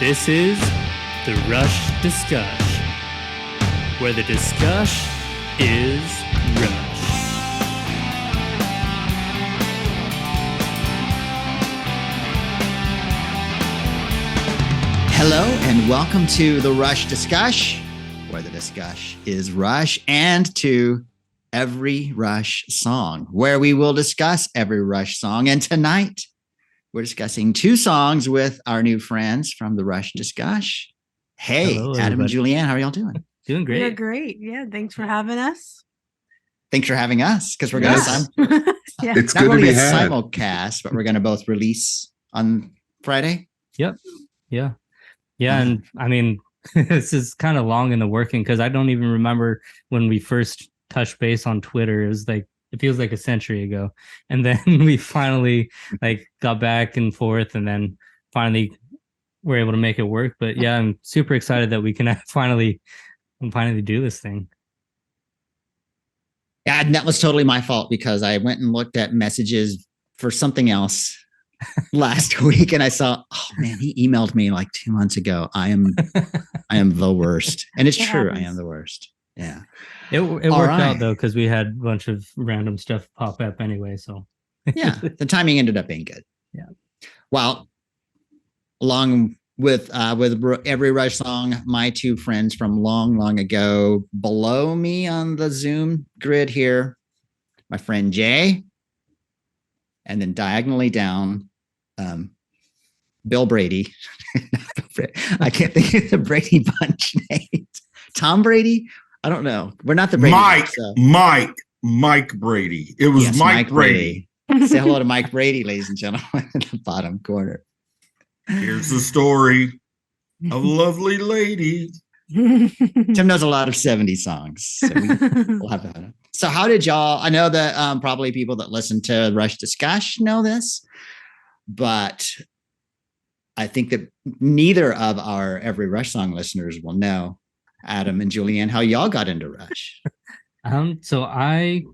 This is the Rush Discush, where the discuss is Rush. Hello and welcome to the Rush Discush, where the discuss is Rush, and to every Rush song, where we will discuss every Rush song. And tonight, we're discussing two songs with our new friends from the Rush Discush. Hey, Hello, Adam everybody. and Julianne, how are y'all doing? Doing great. We're great. Yeah, thanks for having us. Thanks for having us, because we're going to Yeah. It's not good to really be a had. simulcast, but we're going to both release on Friday. Yeah. And I mean, this is kind of long in the working because I don't even remember when we first touched base on Twitter. It was like, it feels like a century ago. And then we finally got back and forth and then finally were able to make it work. But yeah, I'm super excited that we can finally do this thing. Yeah, and that was totally my fault because I went and looked at messages for something else last week and I saw, oh man, he emailed me like 2 months ago. I am the worst. And it's true. I am the worst. Yeah. It worked out though, because we had a bunch of random stuff pop up anyway. So yeah, the timing ended up being good. Yeah. Well, along with every Rush song, my two friends from long ago, below me on the Zoom grid here, my friend Jay, and then diagonally down, Bill Brady. I can't think of the Brady Bunch names. Tom Brady? I don't know. We're not the Brady Mike Brady, Brady. It was yes, Mike Brady. Say hello to Mike Brady, ladies and gentlemen, in the bottom corner. Here's the story of a lovely lady. Tim knows a lot of 70s songs. So we'll have that. So how did y'all, I know that probably people that listen to Rush Discuss know this, but I think that neither of our every Rush song listeners will know, Adam and Julianne, how y'all got into Rush. So I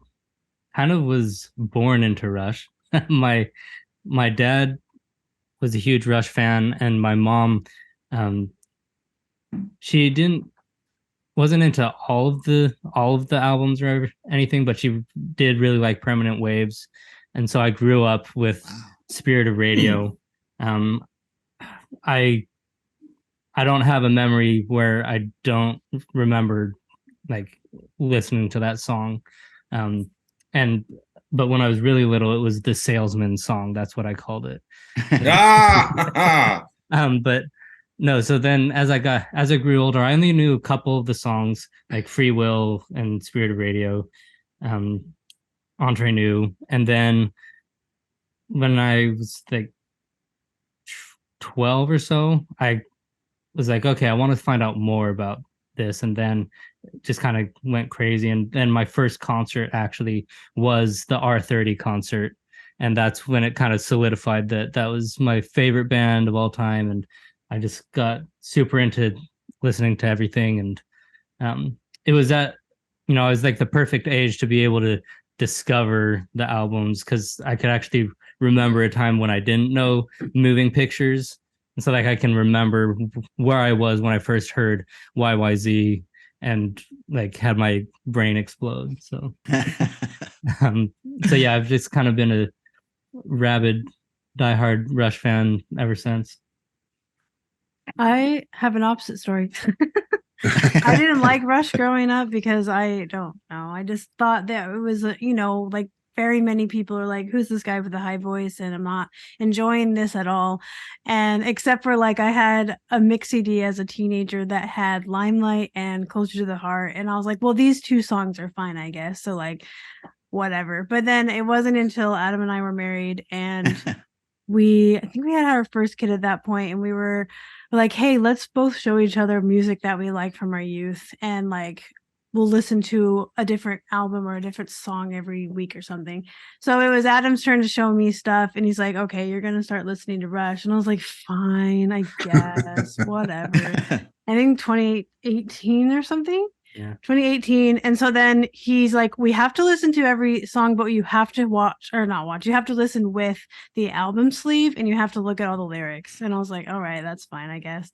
kind of was born into Rush. My dad was a huge Rush fan, and my mom, she wasn't into all of the albums or anything, but she did really like Permanent Waves, and so I grew up with Spirit of Radio. I don't have a memory where I don't remember like listening to that song. But when I was really little, it was the Salesman song. That's what I called it. But no, so then as I grew older, I only knew a couple of the songs like Free Will and Spirit of Radio, Entre Nous. And then when I was like 12 or so, I was like, okay, I want to find out more about this. And then just kind of went crazy. And then my first concert actually was the R30 concert. And that's when it kind of solidified that was my favorite band of all time. And I just got super into listening to everything. And it was I was like the perfect age to be able to discover the albums, because I could actually remember a time when I didn't know Moving Pictures. And so like I can remember where I was when I first heard YYZ and like had my brain explode. So so yeah, I've just kind of been a rabid diehard Rush fan ever since. I have an opposite story. I didn't like Rush growing up because I don't know. I just thought that it was, like very many people are like, who's this guy with the high voice? And I'm not enjoying this at all. And except for like, I had a mix CD as a teenager that had Limelight and Closer to the Heart. And I was like, well, these two songs are fine, I guess. So like, whatever. But then it wasn't until Adam and I were married and I think we had our first kid at that point, and we were like, hey, let's both show each other music that we like from our youth, and like we'll listen to a different album or a different song every week or something. So it was Adam's turn to show me stuff, and he's like, okay, you're gonna start listening to Rush. And I was like, fine, I guess. Whatever. I think 2018 or something. Yeah. 2018. And so then he's like, we have to listen to every song, but you have to watch or not watch. You have to listen with the album sleeve and you have to look at all the lyrics. And I was like, all right, that's fine, I guess.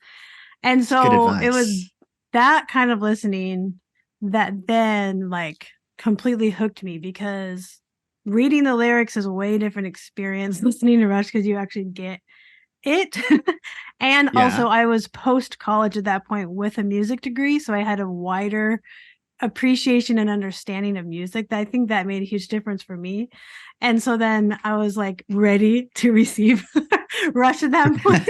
And Good so advice. it was that kind of listening that then like completely hooked me, because reading the lyrics is a way different experience listening to Rush because you actually get it. And Yeah. also I was post college at that point with a music degree, so I had a wider appreciation and understanding of music that I think that made a huge difference for me. And so then I was like ready to receive Rush at that point.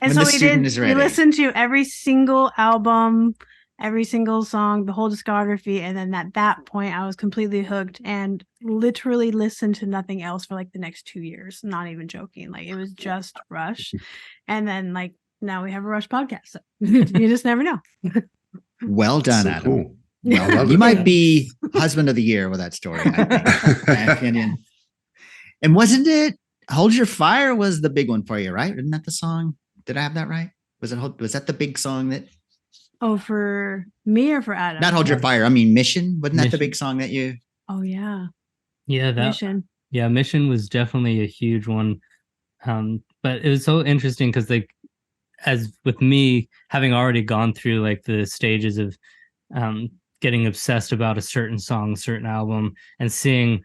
And When so the student is we ready. listened to every single album, every single song, the whole discography. And then at that point I was completely hooked and literally listened to nothing else for like the next 2 years. Not even joking. Like it was just Rush. And then like now we have a Rush podcast. So you just never know. Well done, So Adam. cool. Yeah. I love You it. might be husband of the year with that story, I think. My opinion. And wasn't it Hold Your Fire was the big one for you, right? Isn't that the song? Did I have that right? Was that the big song that Oh, for me or for Adam? not Hold Your Fire? I mean Mission. Wasn't that the Mission. big song that you Oh yeah. Yeah, that Mission. yeah, Mission was definitely a huge one. But it was so interesting because like as with me having already gone through like the stages of getting obsessed about a certain song, certain album, and seeing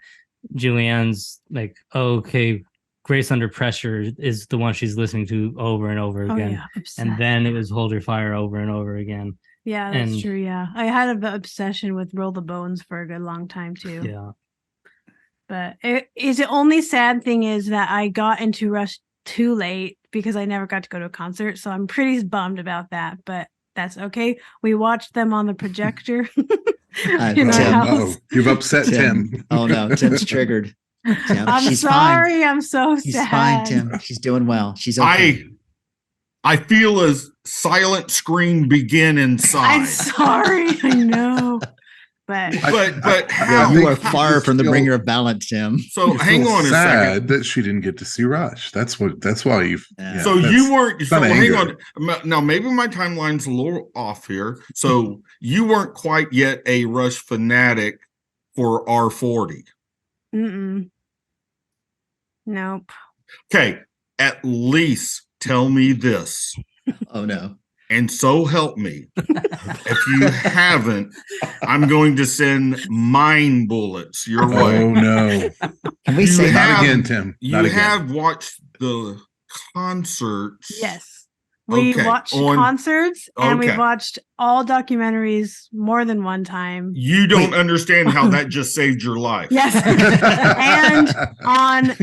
Julianne's like, oh, okay, Grace Under Pressure is the one she's listening to over and over Oh again. yeah. Obsessed. And then it was Hold Your Fire over and over again. Yeah, that's and- true. Yeah. I had an obsession with Roll the Bones for a good long time too. Yeah. But the only sad thing is that I got into Rush too late because I never got to go to a concert. So I'm pretty bummed about that, but that's okay. We watched them on the projector in our Tim. house. You've upset Tim. Oh no, Tim's triggered. Tim, I'm she's sorry. fine. I'm so She's sad. fine, Tim. She's doing well. She's okay. I feel a silent scream begin inside. I'm sorry. I know. But But Yeah, how? You are think far you from the feel- bringer of balance, Tim. So You hang feel on a sad second. that she didn't get to see Rush. That's why you. Yeah. So that's- you weren't. it's So not hang anger. on. Now maybe my timeline's a little off here. So you weren't quite yet a Rush fanatic for R40. nope. Okay, at least tell me this, Oh no. and so help me. If you haven't, I'm going to send mine bullets your Oh way. no! Can we You say have- Not again, Tim. You Not again. have watched the concerts. Yes. We Okay, watched on- concerts and we okay. watched all documentaries more than one time. You don't understand how that just saved your life. Yes. And on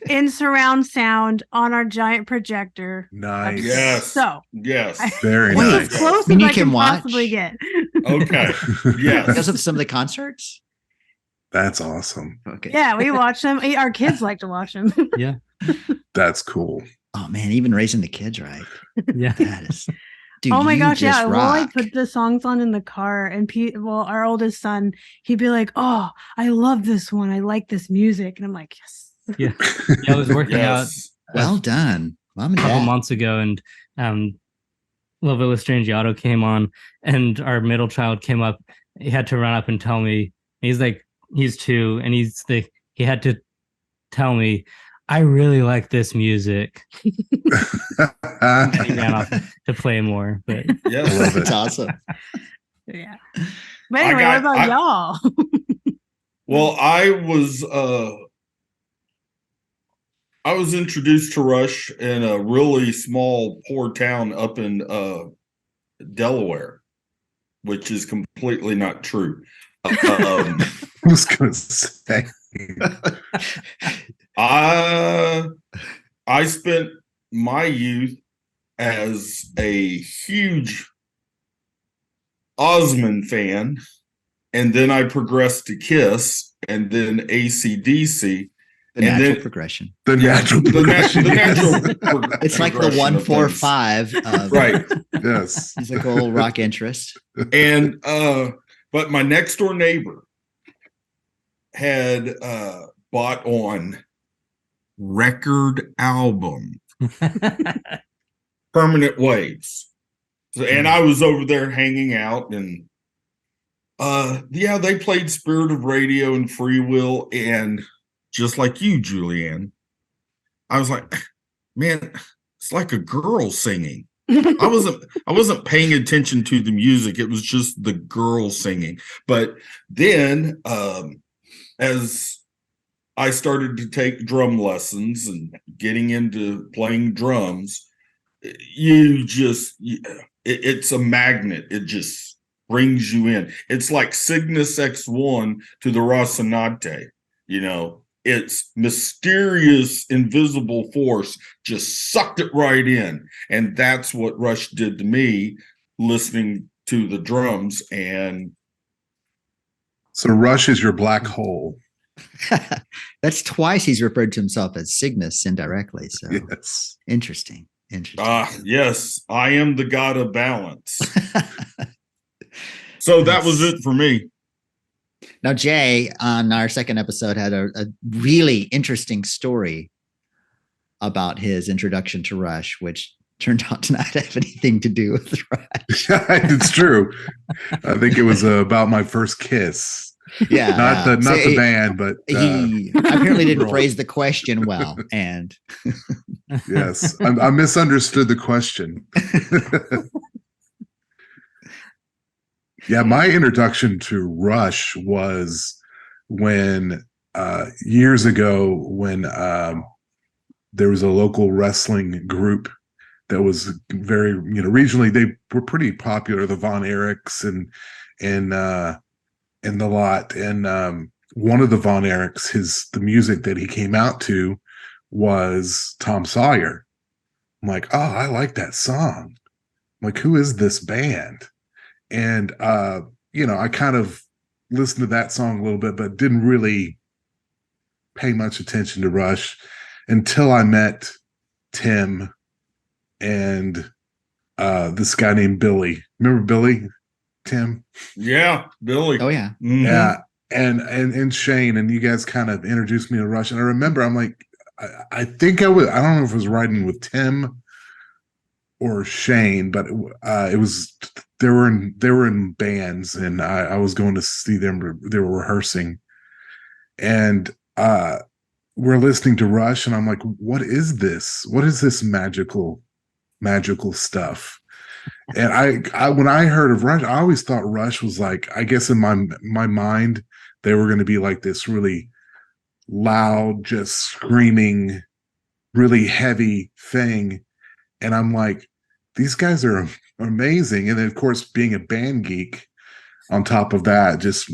in surround sound on our giant projector. Nice. Yes. So Yes. Very Wait, as nice. close When as you I can can watch- possibly get. Okay. Yes. Because of some of the concerts? That's awesome. Okay. Yeah, we watch them. Our kids like to watch them. Yeah. That's cool. Oh man, even raising the kids right. Yeah. That is. Dude, Oh my you gosh, just yeah. We'll like rock. put the songs on in the car and our oldest son, he'd be like, "Oh, I love this one. I like this music." And I'm like, "Yes." Yeah. I was working out Yes. Well done, Mom and a couple Dad. months ago, and Love It with Strangiato came on, and our middle child came up. He had to run up and tell me. He's like, he's 2, and he had to tell me, I really like this music. He ran off to play more, but Yes. Love it. That's awesome. Yeah. But anyway, got- what about y'all? Well, I was introduced to Rush in a really small, poor town up in Delaware, which is completely not true. I was gonna say. I spent my youth as a huge Osmond fan, and then I progressed to Kiss, and then AC/DC. The And natural then- progression. The natural progression. It's like the progression one, of four, things. five of Right. Yes. musical rock interest. And but my next door neighbor had bought on record album Permanent Waves. So, and I was over there hanging out, and Yeah, they played Spirit of Radio and Free Will, and just like you, Julianne, I was like, man, it's like a girl singing. I wasn't paying attention to the music. It was just the girl singing. But then as I started to take drum lessons and getting into playing drums, it's a magnet. It just brings you in. It's like Cygnus X1 to the Rocinante, it's mysterious, invisible force just sucked it right in. And that's what Rush did to me, listening to the drums. And So Rush is your black hole. That's twice he's referred to himself as Cygnus indirectly. So Yes. interesting. Yes, I am the god of balance. So that was it for me. Now, Jay, on our second episode, had a really interesting story about his introduction to Rush, which turned out to not have anything to do with Rush. It's true. I think it was about my first kiss. Yeah, not the band, but he apparently didn't phrase the question well. And yes, I misunderstood the question. Yeah, my introduction to Rush was when years ago when there was a local wrestling group that was very, regionally they were pretty popular, the Von Erichs and the lot. And one of the Von Erichs, the music that he came out to was Tom Sawyer. I'm like, oh, I like that song. I'm like, who is this band? And, I kind of listened to that song a little bit, but didn't really pay much attention to Rush until I met Tim and this guy named Billy. Remember Billy, Tim? Yeah, Billy. Oh, yeah. Mm-hmm. Yeah. And Shayne, and you guys kind of introduced me to Rush. And I remember I'm like, I think I don't know if I was riding with Tim or Shayne, but it was they were in bands, and I was going to see them. They were rehearsing, and we're listening to Rush, and I'm like, what is this? What is this magical stuff? And I when I heard of Rush, I always thought Rush was like, I guess in my mind, they were going to be like this really loud, just screaming, really heavy thing. And I'm like, these guys are amazing. And then, of course, being a band geek on top of that, just,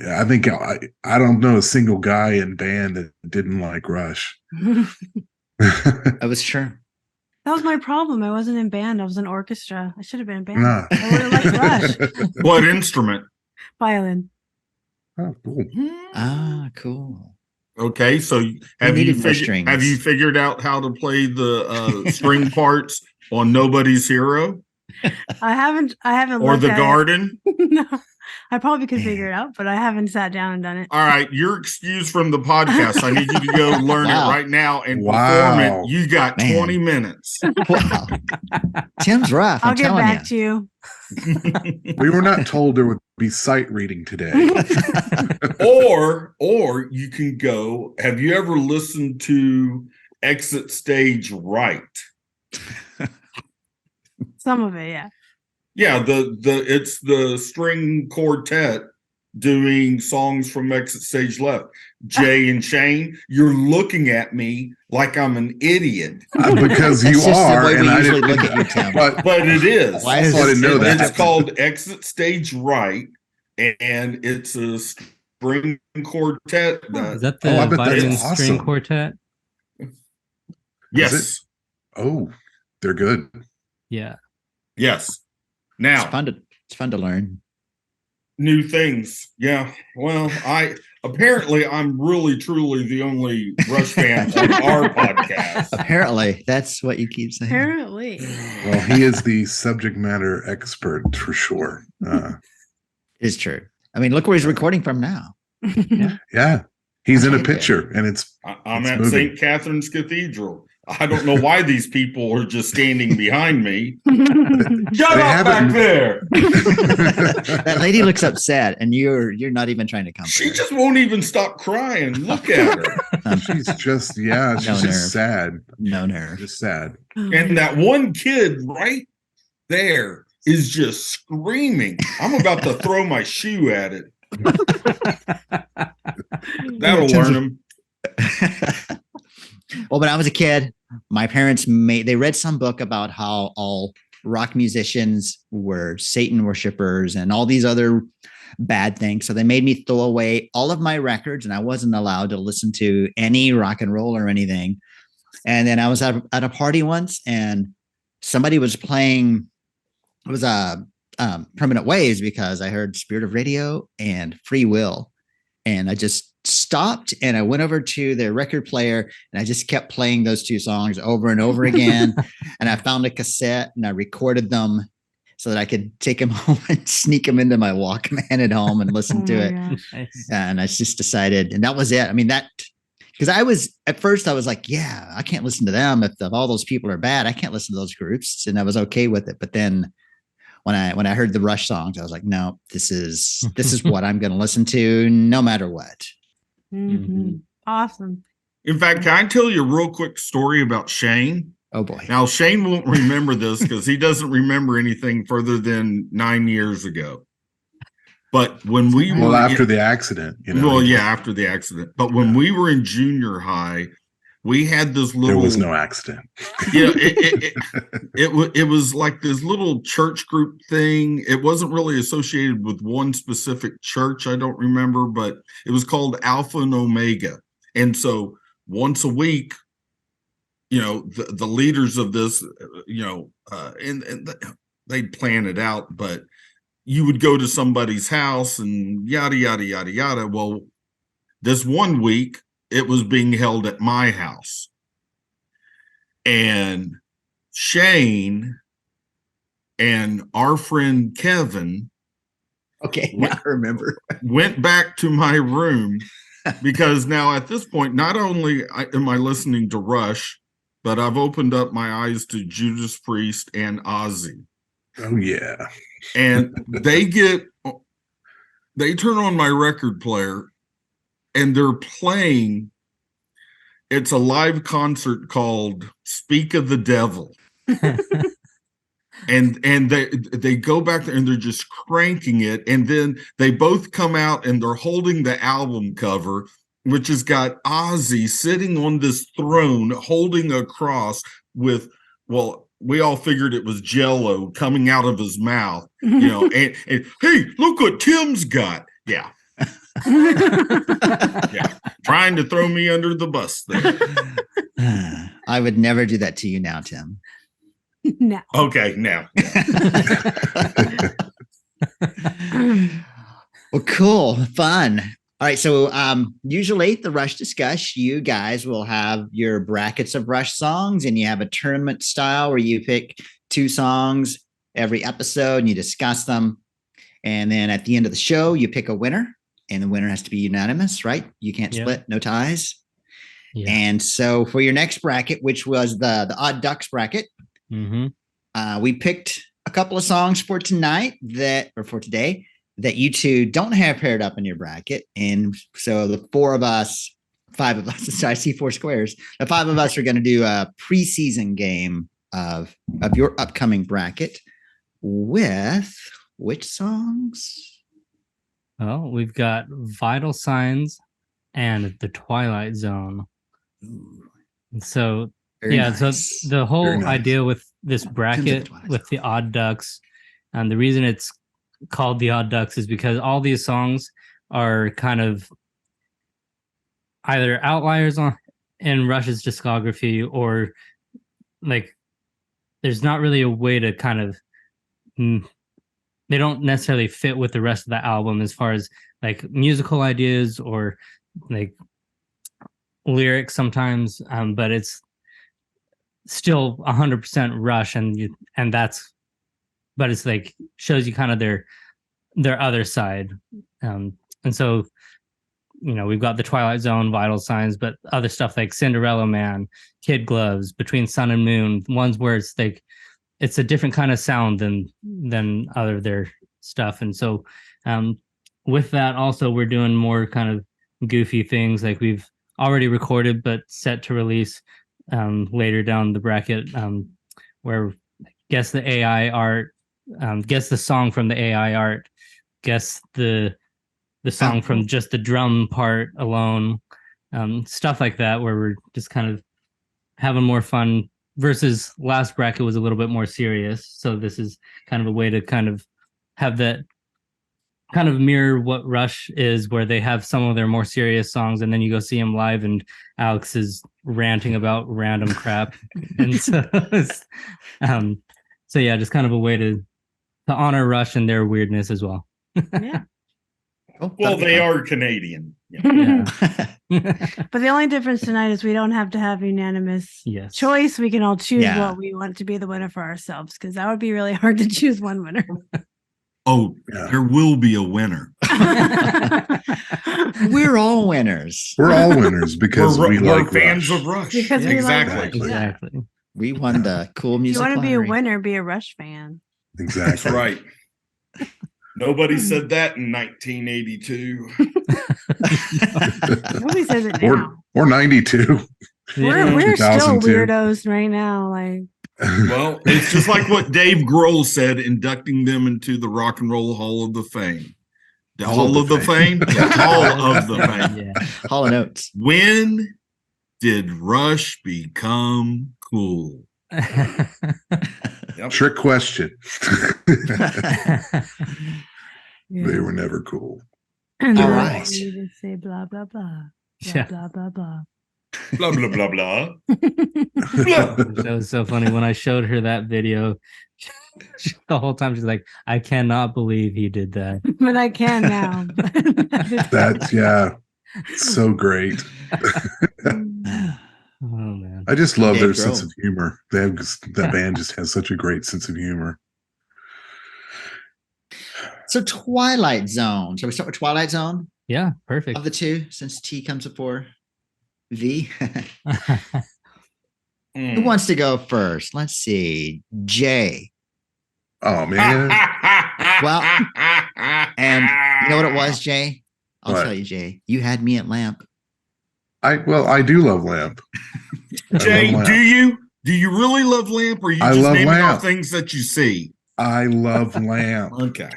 I think I don't know a single guy in band that didn't like Rush. That was true. That was my problem. I wasn't in band. I was in orchestra. I should have been in band. Nah. I would have liked Rush. What instrument? Violin. Oh, cool. Ah, cool. Okay, so have needed you more strings. have you figured out how to play the string parts on Nobody's Hero I haven't or looked the at Garden? It. No. I probably could figure it out, but I haven't sat down and done it. All right, you're excused from the podcast. I need you to go learn Wow. it right now and Wow. perform it. You got Man. 20 minutes. Wow. Tim's rough. I'll I'm get telling back to you. We were not told there would be sight reading today. or you can go. Have you ever listened to Exit Stage Right? Some of it, yeah. Yeah, it's the string quartet doing songs from Exit Stage Left. Jay and Shayne, you're looking at me like I'm an idiot, Because you That's just the are, way we and I usually didn't. look at you, Tim. but it is. Why is I didn't know that. It's called Exit Stage Right, and it's a string quartet. Is that Oh, I the bet that's violin awesome. string quartet? Yes, Oh, they're good. Yeah. yes. Now, It's fun to learn. new things. Yeah. Well, I'm really truly the only Rush fan on our podcast. Apparently, that's what you keep saying. Apparently. Well, he is the subject matter expert for sure. It's true. I mean, look where he's recording from now. Yeah, he's in a Okay. picture, and it's I'm It's at moving. St. Catherine's Cathedral. I don't know why these people are just standing behind me. Shut They up back haven't- there. That lady looks upset, and you're not even trying to comfort She her. just won't even stop crying. Look at her. She's just, yeah, she's No just nerve. sad. No nerve. Just sad. And that one kid right there is just screaming. I'm about to throw my shoe at it. That'll learn him. Well, when I was a kid, my parents they read some book about how all rock musicians were Satan worshipers and all these other bad things. So they made me throw away all of my records, and I wasn't allowed to listen to any rock and roll or anything. And then I was at a party once, and somebody was playing. It was Permanent Waves, because I heard Spirit of Radio and Free Will, and I just stopped and I went over to their record player and I just kept playing those two songs over and over again. And I found a cassette and I recorded them so that I could take them home and sneak them into my Walkman at home and listen to it. Nice. And I just decided, and that was it. I mean, because at first I was like, yeah, I can't listen to them. If all those people are bad, I can't listen to those groups. And I was okay with it. But then when I heard the Rush songs, I was like, no, this is what I'm going to listen to no matter what. Awesome. In fact, can I tell you a real quick story about Shayne? Oh boy. Now, Shayne won't remember this because he doesn't remember anything further than 9 years ago. But when we Well, were after the accident, after the accident. But when we were in junior high, we had this little. there was no accident. It was like this little church group thing. It wasn't really associated with one specific church. I don't remember, but it was called Alpha and Omega. And so once a week, the leaders of this, and they'd plan it out, but you would go to somebody's house and yada, yada, yada, yada. Well, this one week, it was being held at my house. And Shayne and our friend Kevin Okay, now I remember. went back to my room because now at this point, not only am I listening to Rush, but I've opened up my eyes to Judas Priest and Ozzy. Oh yeah. And they turn on my record player and they're playing. It's a live concert called Speak of the Devil. and they go back there and they're just cranking it. And then they both come out and they're holding the album cover, which has got Ozzy sitting on this throne holding a cross with, well, we all figured it was Jello coming out of his mouth, and hey, look what Tim's got. Yeah. Yeah. Trying to throw me under the bus there. I would never do that to you now, Tim. No. Okay, now. Well, cool. Fun. All right. So usually the Rush Discush, you guys will have your brackets of Rush songs, and you have a tournament style where you pick 2 songs every episode and you discuss them. And then at the end of the show, you pick a winner, and the winner has to be unanimous, right? You can't split, no ties. Yeah. And so for your next bracket, which was the Odd Ducks bracket, we picked a couple of songs for today that you two don't have paired up in your bracket. And so the 5 of us, I see 4 squares. The 5 of us are going to do a preseason game of your upcoming bracket with which songs? Well, we've got Vital Signs and The Twilight Zone. Ooh, So very yeah, nice. so the whole Very nice. idea with this bracket Twilight with the Odd Ducks, and the reason it's called the Odd Ducks is because all these songs are kind of either outliers in Rush's discography, or like there's not really a way to kind of they don't necessarily fit with the rest of the album as far as like musical ideas or like lyrics sometimes, but it's still 100% Rush, and that's, but it's like shows you kind of their other side, and so we've got the Twilight Zone, Vital Signs, but other stuff like Cinderella Man, Kid Gloves, Between Sun and Moon, ones where it's like it's a different kind of sound than other their stuff. And so with that also we're doing more kind of goofy things like we've already recorded but set to release later down the bracket, where guess the AI art, guess the song from the AI art, guess the song from just the drum part alone, stuff like that, where we're just kind of having more fun versus last bracket was a little bit more serious. So this is kind of a way to kind of have that kind of mirror what Rush is, where they have some of their more serious songs and then you go see them live and Alex is ranting about random crap. And so so yeah, just kind of a way to honor Rush and their weirdness as well. Yeah. Well, they are Canadian. Yeah. But the only difference tonight is we don't have to have unanimous Yes. choice. We can all choose Yeah. what we want to be the winner for ourselves, because that would be really hard to choose one winner. Oh, Yeah. there will be a winner. We're all winners. We're all winners because we're we like fans Rush. of Rush. Because we like exactly. Rush. Exactly. We won the cool If you music. want to be a lottery. winner, be a Rush fan. That's Exactly. right. Nobody said that in 1982. Nobody says it now. Or 92. We're still 2002. weirdos right now. Like, Well, it's just like what Dave Grohl said, inducting them into the Rock and Roll Hall of the Fame. The Hall of the Fame? The Hall of the Fame. Yeah. Hall of Notes. When did Rush become cool? Yep. Trick question. yeah. They were never cool. And All then right. you just say blah blah blah. Blah Yeah. blah blah blah. Blah, blah, blah, blah. That was so funny when I showed her that video. The whole time she's like, I cannot believe he did that. But I can now. That's so great. Oh man. I just love Dave their Grohl. sense of humor. That band just has such a great sense of humor. So Twilight Zone. Shall we start with Twilight Zone Yeah, perfect. of the two, since T comes before V? Who wants to go first? Let's see. Jay. Oh man. Well, and you know what it was, Jay? I'll What? tell you, Jay. You had me at Lamp. I do love Lamp. Jay, I love do Lamp. you really love Lamp, or are you I just love naming Lamp. off things that you see? I love Lamp. Okay.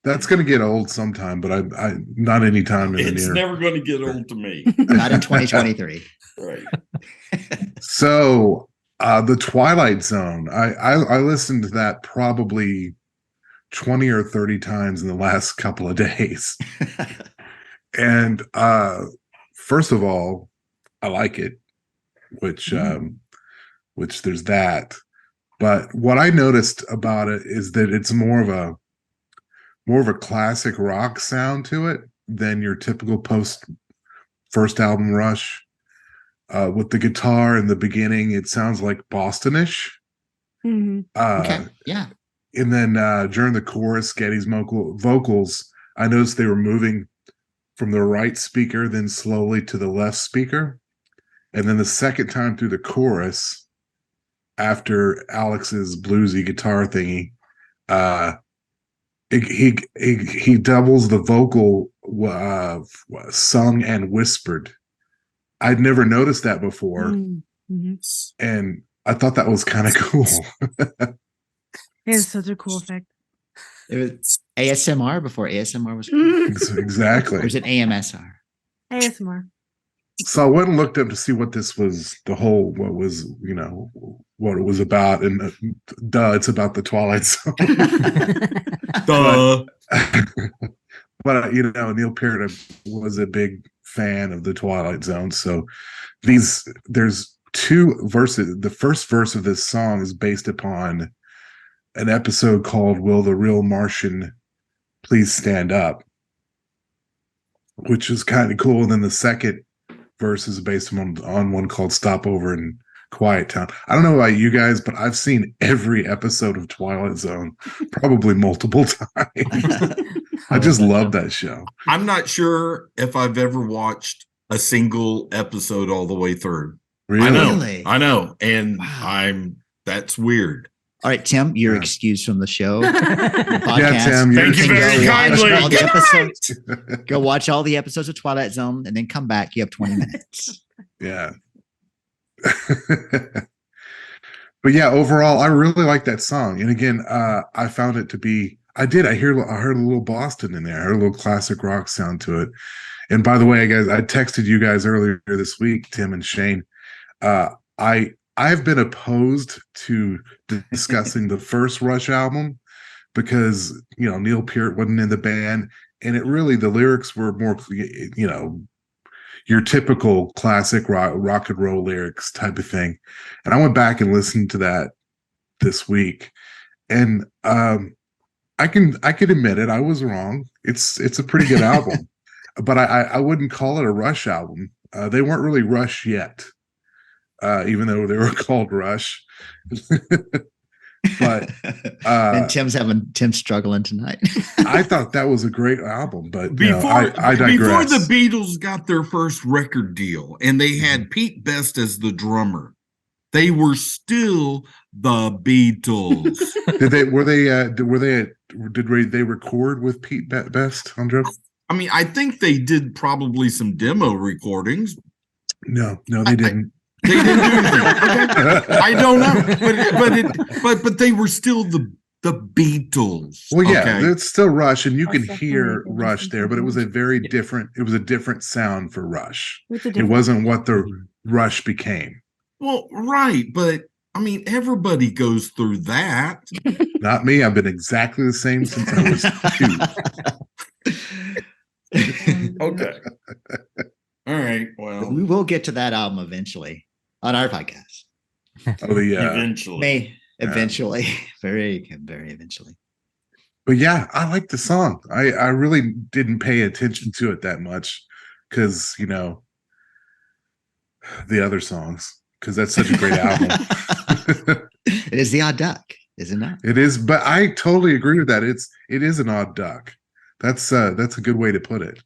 That's gonna get old sometime, but I not anytime in the It's near. never going to get old to me. Not in 2023. Right. So the Twilight Zone. I listened to that probably 20 or 30 times in the last couple of days. And first of all, I like it, which there's that. But what I noticed about it is that it's more of a classic rock sound to it than your typical first album Rush. With the guitar in the beginning, it sounds like Bostonish. Mhm. Okay. Yeah. And then during the chorus, Getty's vocals, I noticed they were moving from the right speaker, then slowly to the left speaker. And then the second time through the chorus, after Alex's bluesy guitar thingy, he doubles the vocal sung and whispered. I'd never noticed that before. Mhm. And I thought that was kind of cool. It is such a cool effect. It was ASMR before ASMR was cool. ASMR. Or Exactly. was it AMSR? So I went and looked up to see what this was, what it was about. And it's about the Twilight Zone. Duh. But, Neil Peart was a big fan of the Twilight Zone. So there's two verses. The first verse of this song is based upon an episode called Will the Real Martian Please Stand Up, which is kind of cool. And then the second verse is based on one called Stop Over and Quiet Town. I don't know about you guys, but I've seen every episode of Twilight Zone probably multiple times. I just love that show. I'm not sure if I've ever watched a single episode all the way through. Really? Really? I know. And Wow. that's weird. All right, Tim, you're Yeah. excused from the show. Yeah, Tim, you're Thank you very Go watch kindly. all the Good episodes. Go watch all the episodes of Twilight Zone and then come back. You have 20 minutes. Yeah. But yeah, overall, I really like that song. And again, I found it to be. I heard a little Boston in there. I heard a little classic rock sound to it. And by the way, guys, I texted you guys earlier this week, Tim and Shayne. I've been opposed to discussing the first Rush album because Neil Peart wasn't in the band, and the lyrics were more your typical classic rock and roll lyrics type of thing. And I went back and listened to that this week, and I can admit it. I was wrong. It's a pretty good album, but I wouldn't call it a Rush album. They weren't really Rush yet, even though they were called Rush. But and Tim's struggling tonight. I thought that was a great album, but I digress. Before the Beatles got their first record deal and they had Pete Best as the drummer, they were still the Beatles. Did they record with Pete Best on drums? I mean, I think they did probably some demo recordings. No, they didn't. They didn't do anything. Okay. I don't know, but they were still the Beatles. Well, yeah, okay? it's still Rush, and you can That's hear definitely Rush there, but it was a very different. It was a different sound for Rush. It wasn't what the Rush became. Well, right, but I mean, everybody goes through that. Not me. I've been exactly the same since I was 2. Okay. All right. Well, We will get to that album eventually on our podcast. Oh yeah. eventually. Eventually. Very, very eventually. But yeah, I like the song. I really didn't pay attention to it that much because the other songs, because that's such a great album. It is the odd duck, is it not? It is, but I totally agree with that. It is an odd duck. That's a good way to put it.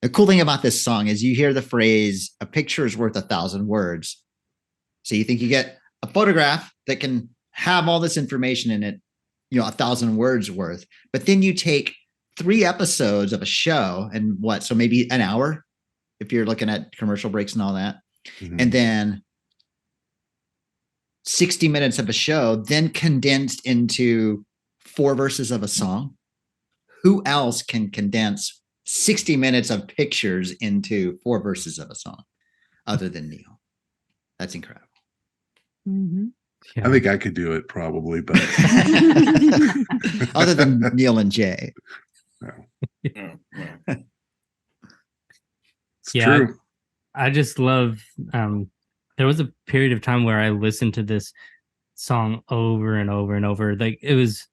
The cool thing about this song is you hear the phrase, a picture is worth 1,000 words. So you think you get a photograph that can have all this information in it, 1,000 words worth. But then you take 3 episodes of a show and so maybe an hour, if you're looking at commercial breaks and all that. Mhm. And then 60 minutes of a show, then condensed into 4 verses of a song. Who else can condense 60 minutes of pictures into 4 verses of a song other than Neil? That's incredible. Mm-hmm. I think I could do it probably, but Other than Neil and Jay. Oh, well. it's Yeah, true. I just love there was a period of time where I listened to this song over and over and over. Like it was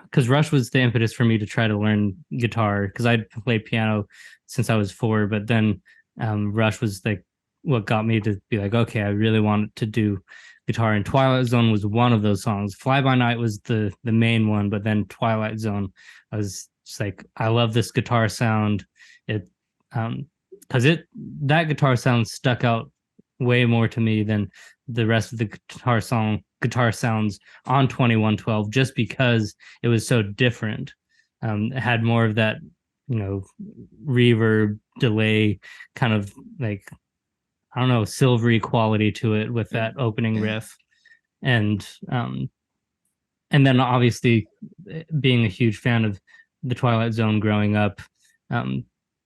because Rush was the impetus for me to try to learn guitar because I'd played piano since I was 4, but then Rush was like what got me to be like, okay, I really wanted to do guitar, and Twilight Zone was one of those songs. Fly By Night was the main one, but then Twilight Zone, I was just like, I love this guitar sound. It because that guitar sound stuck out way more to me than the rest of the guitar sounds on 2112, just because it was so different. It had more of that, reverb delay kind of like, I don't know, silvery quality to it with that opening riff. And then obviously being a huge fan of the Twilight Zone growing up,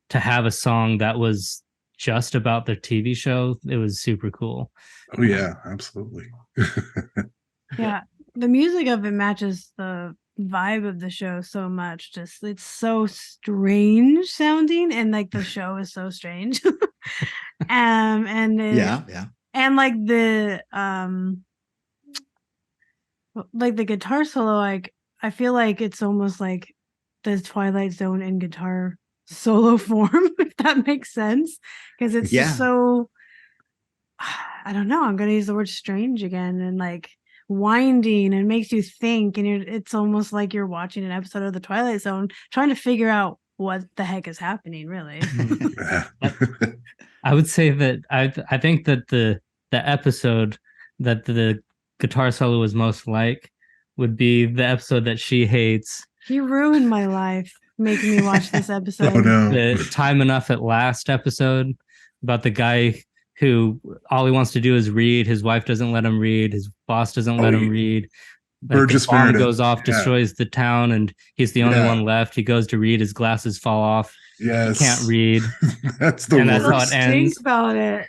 to have a song that was just about the TV show, it was super cool. Oh yeah, absolutely. Yeah, the music of it matches the vibe of the show so much. Just it's so strange sounding, and like the show is so strange. And Yeah. and like the guitar solo, like I feel like it's almost like the Twilight Zone in guitar solo form, if that makes sense, because it's just so I don't know, I'm gonna use the word strange again, and like winding, and makes you think, and it's almost like you're watching an episode of the Twilight Zone, trying to figure out what the heck is happening, really. I would say that I think that the episode that the guitar solo was most like would be the episode that she hates. You ruined my life making me watch this episode. Oh no. The Time Enough at Last episode about the guy who all he wants to do is read. His wife doesn't let him read. His boss doesn't let him read. Like Burgess the bomb Meredith. goes off, Yeah. destroys the town, and he's the only one left. He goes to read, his glasses fall off. Yes. He can't read. That's the And that's worst. how it ends. Think about it.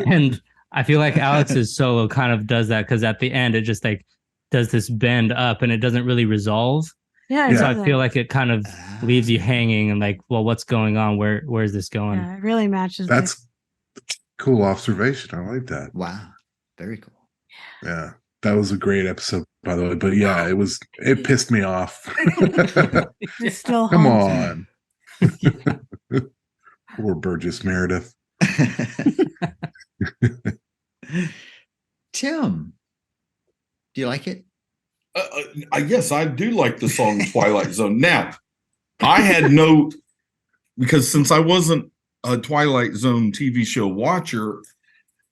And I feel like Alex's solo kind of does that, because at the end it just like does this bend up and it doesn't really resolve. Yeah, And so it I feel like it kind of leaves you Ah. hanging and like, well, what's going on? Where is this going? yeah, it really matches. That's cool observation. I like that. Wow. Very cool. Yeah. That was a great episode, by the way. But yeah, it pissed me off. It still Come haunts me. on. Poor Burgess Meredith. Tim, do you like it? Yes, I do like the song Twilight Zone. Now, I had no, because since I wasn't a Twilight Zone TV show watcher,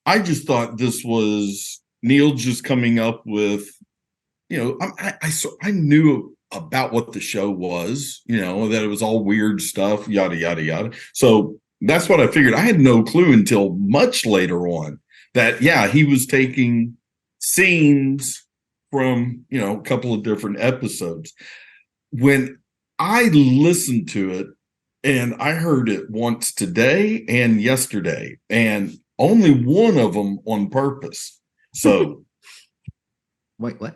I just thought this was Neil just coming up with, I knew about what the show was, that it was all weird stuff, yada, yada, yada. So that's what I figured. I had no clue until much later on that, he was taking scenes from, a couple of different episodes. When I listened to it, and I heard it once today and yesterday, and only one of them on purpose. So, Wait, what?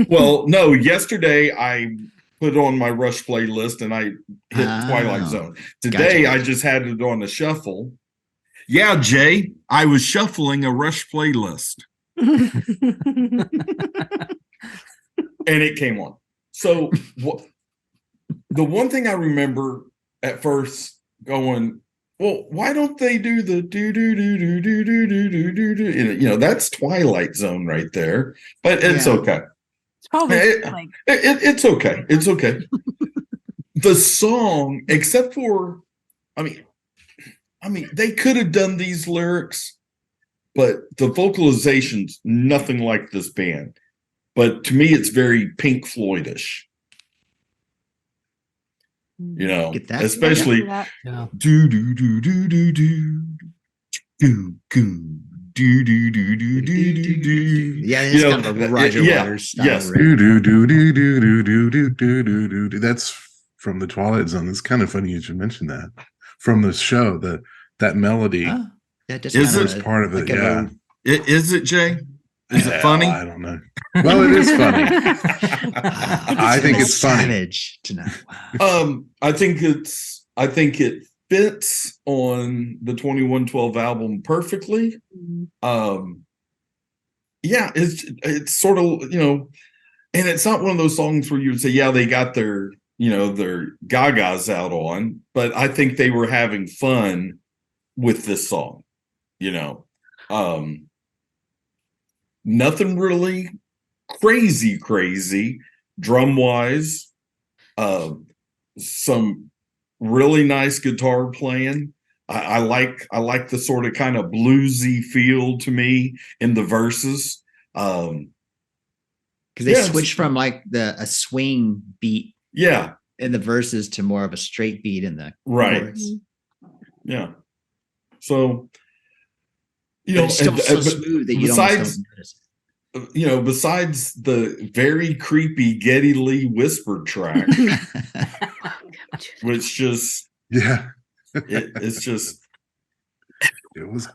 well, no, yesterday I put on my Rush playlist and I hit Twilight Zone. Today Gotcha. I just had it on a shuffle. Yeah, Jay, I was shuffling a Rush playlist and it came on. So the one thing I remember at first going, well, why don't they do the do do do do do do do do do? That's Twilight Zone right there. But it's okay. It's probably It's okay. It's okay. The song, except for, I mean, they could have done these lyrics, but the vocalization's nothing like this band. But to me, it's very Pink Floydish. Get that? Especially do do do do do do do do do do do do do do. Yeah, it's kind of a Roger Waters style. Yes. Do do do do do do do do do do do. That's from the Twilight Zone. It's kind of funny you should mention that from the show. That melody is part of it. Yeah. Is it, Jay? Is it funny? I don't know. Well, it is funny. I think it's funny. Savage tonight. Wow. I think it fits on the 2112 album perfectly. It's sort of, and it's not one of those songs where you would say, they got their gagas out on, but I think they were having fun with this song, nothing really crazy drum wise, some really nice guitar playing. I like the sort of kind of bluesy feel to me in the verses. Because they switch from like a swing beat in the verses to more of a straight beat in the chorus. Yeah. So it's still so smooth that you almost don't notice it. Besides the very creepy Geddy Lee whispered track, which just it's just it was.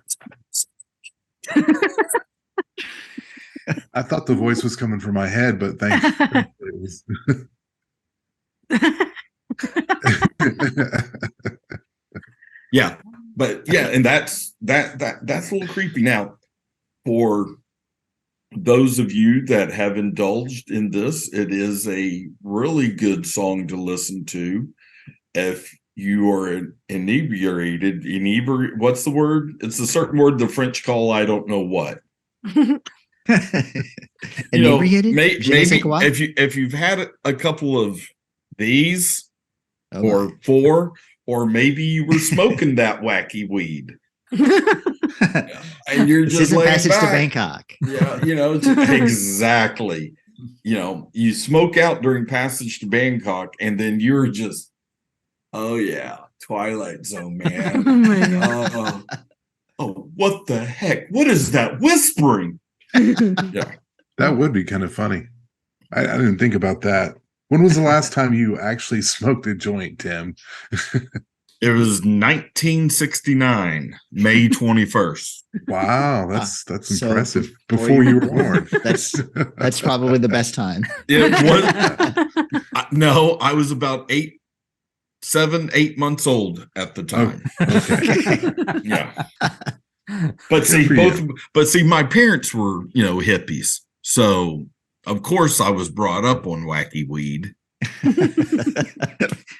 I thought the voice was coming from my head, but thanks. It was... and that's a little creepy. Now, for those of you that have indulged in this, it is a really good song to listen to. If you are inebriated. What's the word? It's a certain word the French call I don't know what. Inebriated? If you've had a couple of these Oh, or 4, or maybe you were smoking that wacky weed. And you're this just isn't laying Passage back. to Bangkok. Yeah, exactly. You smoke out during Passage to Bangkok, and then you're just, oh yeah, Twilight Zone, man. Oh my God. Oh, what the heck? What is that whispering? Yeah. That would be kind of funny. I didn't think about that. When was the last time you actually smoked a joint, Tim? It was 1969, May 21st. Wow, that's So impressive. Before you were born. That's probably the best time. It was no, I was about 7, 8 months old at the time. Okay. Yeah. But see, my parents were, hippies. So of course I was brought up on wacky weed.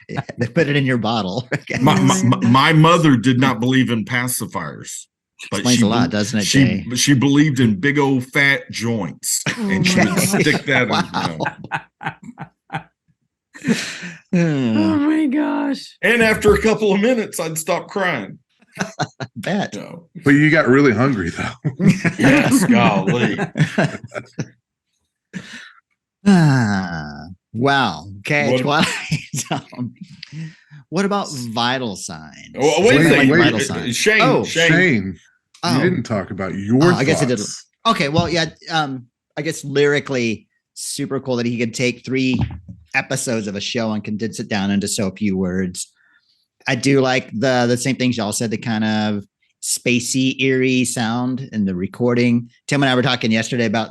Yeah, they put it in your bottle. My mother did not believe in pacifiers. But Explains a lot, doesn't it, Jay? She believed in big old fat joints. And she would stick that in. Oh my gosh. And after a couple of minutes, I'd stop crying. Bet. But you got really hungry, though. Yes, golly. Wow. Okay. Twilight Zone. What about vital signs? Well, wait a second. Vital signs. Shayne. Oh, Shayne. Oh. You didn't talk about your I guess I did. thoughts. Okay. Well, yeah. I guess lyrically, super cool that he could take 3 episodes of a show and condense it down into so few words. I do like the same things y'all said, the kind of spacey, eerie sound in the recording. Tim and I were talking yesterday about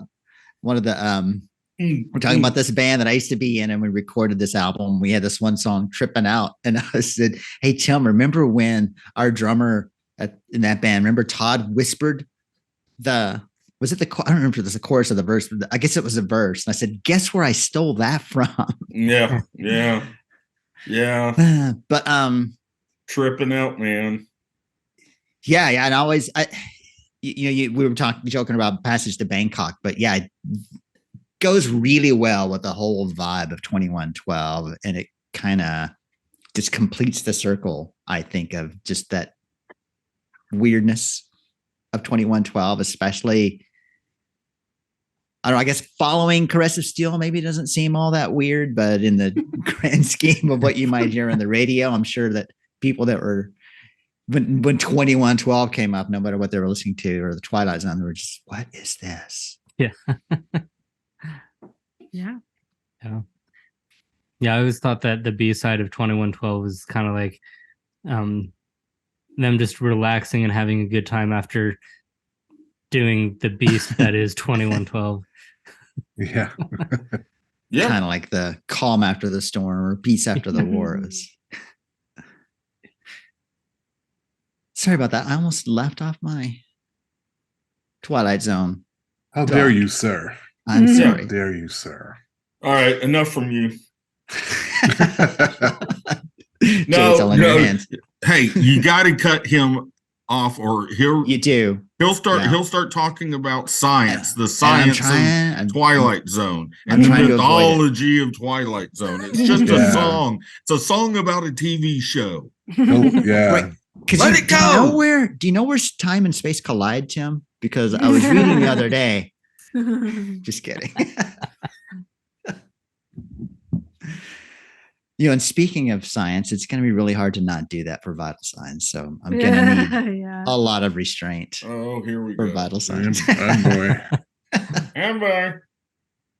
one of the we're talking about this band that I used to be in, and we recorded this album. We had this one song, Tripping Out. And I said, hey, Tim, remember when our drummer in that band, remember Todd whispered I don't remember if it was the chorus or the verse, but I guess it was a verse. And I said, guess where I stole that from? Yeah. But Tripping Out, man. Yeah. And we were joking about Passage to Bangkok, but yeah, it goes really well with the whole vibe of 2112, and it kind of just completes the circle, I think, of just that weirdness of 2112, especially. I don't know, I guess following Caress of Steel maybe doesn't seem all that weird, but in the grand scheme of what you might hear on the radio, I'm sure that people that were when 2112 came up, no matter what they were listening to, or the Twilight Zone, they were just, what is this? Yeah. Yeah. I always thought that the B-side of 2112 was kind of like them just relaxing and having a good time after doing the beast that is 2112. Yeah. Yeah. Kind of like the calm after the storm or peace after the war. Sorry about that. I almost left off my Twilight Zone. How dare you, sir? I'm sorry. How dare you, sir? All right, enough from you. No. Hey, you got to cut him off, or you do. He'll start talking about science, the science of Twilight Zone, and the mythology of Twilight Zone. It's just a song. It's a song about a TV show. Oh, yeah. Let it go. Do you know where time and space collide, Tim? Because I was reading the other day. Just kidding. And speaking of science, it's going to be really hard to not do that for vital signs. So I'm going to need a lot of restraint. Oh, here we for go. Vital signs. Boy.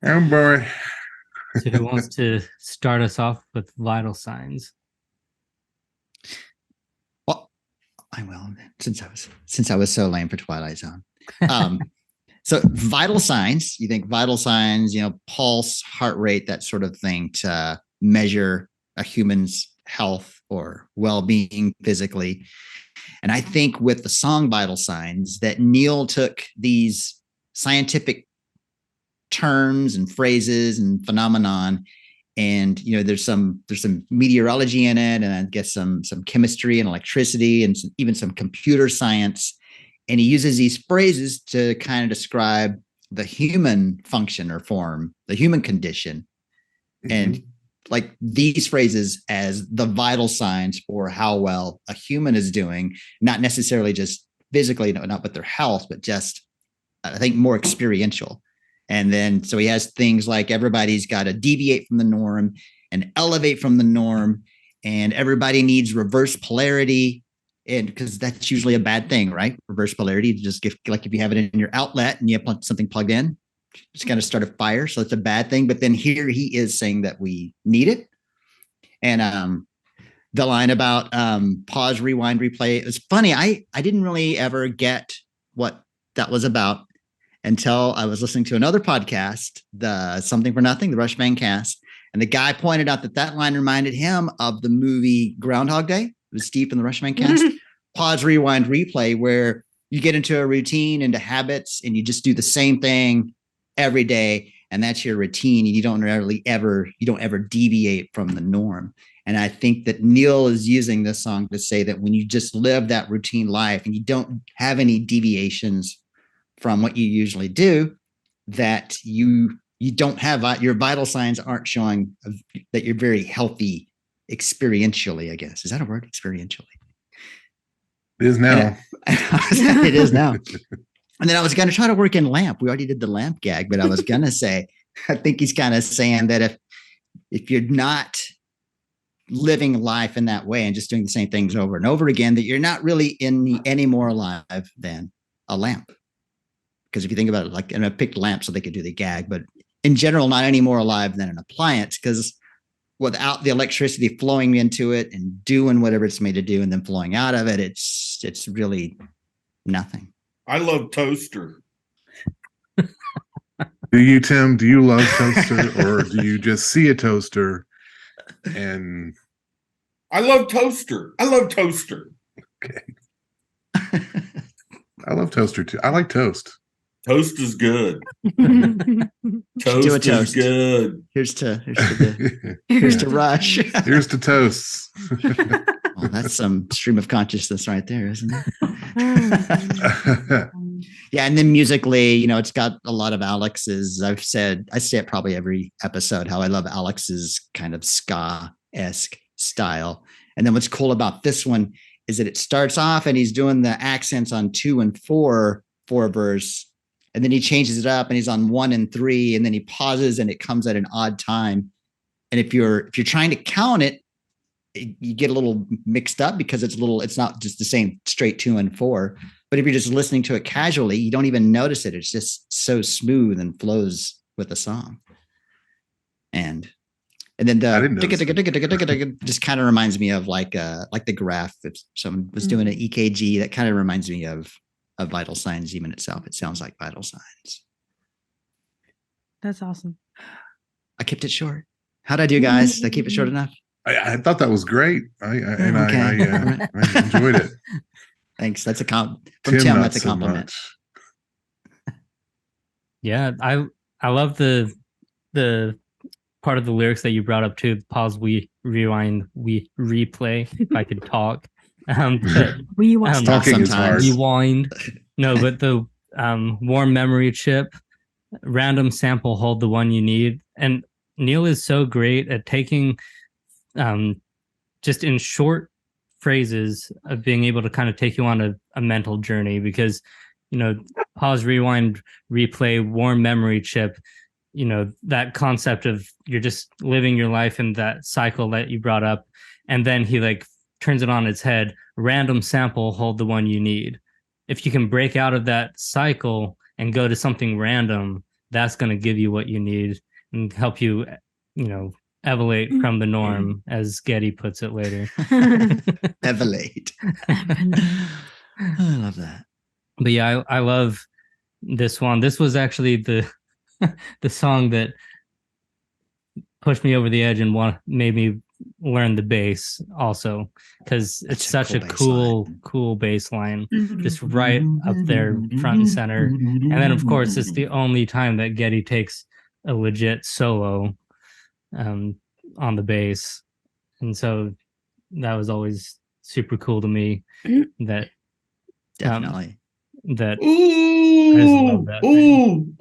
So who wants to start us off with vital signs? Well, I will, since I was so lame for Twilight Zone. So vital signs, you think vital signs, pulse, heart rate, that sort of thing to measure a human's health or well-being physically. And I think with the song Vital Signs that Neil took these scientific terms and phrases and phenomenon and there's some meteorology in it, and I guess some chemistry and electricity, and even some computer science. And he uses these phrases to kind of describe the human function or form, the human condition, and like these phrases as the vital signs for how well a human is doing, not necessarily just physically, not with their health, but just I think more experiential. And then so he has things like everybody's got to deviate from the norm and elevate from the norm, and everybody needs reverse polarity, and because that's usually a bad thing, right? Reverse polarity, just give, like if you have it in your outlet and you have something plugged in, it's going to start a fire, so it's a bad thing. But then here he is saying that we need it. And the line about pause, rewind, replay, it was funny. I didn't really ever get what that was about until I was listening to another podcast, the Something for Nothing, the Rush Band cast. And the guy pointed out that line reminded him of the movie Groundhog Day. It was Steve from the Rush Band cast. Pause, rewind, replay, where you get into a routine, into habits, and you just do the same thing every day. And that's your routine. And you don't ever deviate from the norm. And I think that Neil is using this song to say that when you just live that routine life and you don't have any deviations from what you usually do, that you don't have your vital signs aren't showing that you're very healthy experientially, I guess. Is that a word? Experientially. It is now. It is now. And then I was going to try to work in lamp. We already did the lamp gag, but I was going to say, I think he's kind of saying that if you're not living life in that way and just doing the same things over and over again, that you're not really any more alive than a lamp. Because if you think about it, and I picked lamp so they could do the gag, but in general, not any more alive than an appliance, because without the electricity flowing into it and doing whatever it's made to do and then flowing out of it, it's really nothing. I love toaster. Do you, Tim? Do you love toaster, or do you just see a toaster and? I love toaster. Okay. I love toaster too. I like toast. Toast is good. Toast is good. Here's to Rush. Here's to toasts. Well, that's some stream of consciousness right there, isn't it? Yeah, and then musically, it's got a lot of Alex's. I say it probably every episode how I love Alex's kind of ska-esque style. And then what's cool about this one is that it starts off and he's doing the accents on 2 and 4 verse, and then he changes it up and he's on 1 and 3, and then he pauses and it comes at an odd time. And if you're trying to count it, you get a little mixed up because it's not just the same straight 2 and 4. But if you're just listening to it casually, you don't even notice it. It's just so smooth and flows with the song. And then the just kind of reminds me of like the graph. If someone was doing an EKG, that kind of reminds me of vital signs even itself. It sounds like vital signs. That's awesome. I kept it short. How'd I do, guys? Did I keep it short enough? I thought that was great. I enjoyed it. Thanks. That's a compliment from Tim. That's a compliment. Yeah, I love the part of the lyrics that you brought up too. Pause, we rewind, we replay. If I could talk, talking is hard. Rewind. No, but the warm memory chip, random sample, hold the one you need. And Neil is so great at taking, just in short phrases of being able to kind of take you on a mental journey, because pause, rewind, replay, warm memory chip, that concept of you're just living your life in that cycle that you brought up, and then he like turns it on its head. Random sample, hold the one you need. If you can break out of that cycle and go to something random, that's going to give you what you need and help you evolate from the norm, as Getty puts it later. Evolate. I love that. But yeah, I love this one. This was actually the song that pushed me over the edge and made me learn the bass also, because it's such a cool bass line, just right up there front and center. And then of course it's the only time that Getty takes a legit solo. on the bass, and so that was always super cool to me. That Definitely. that I just love Ooh, that thing.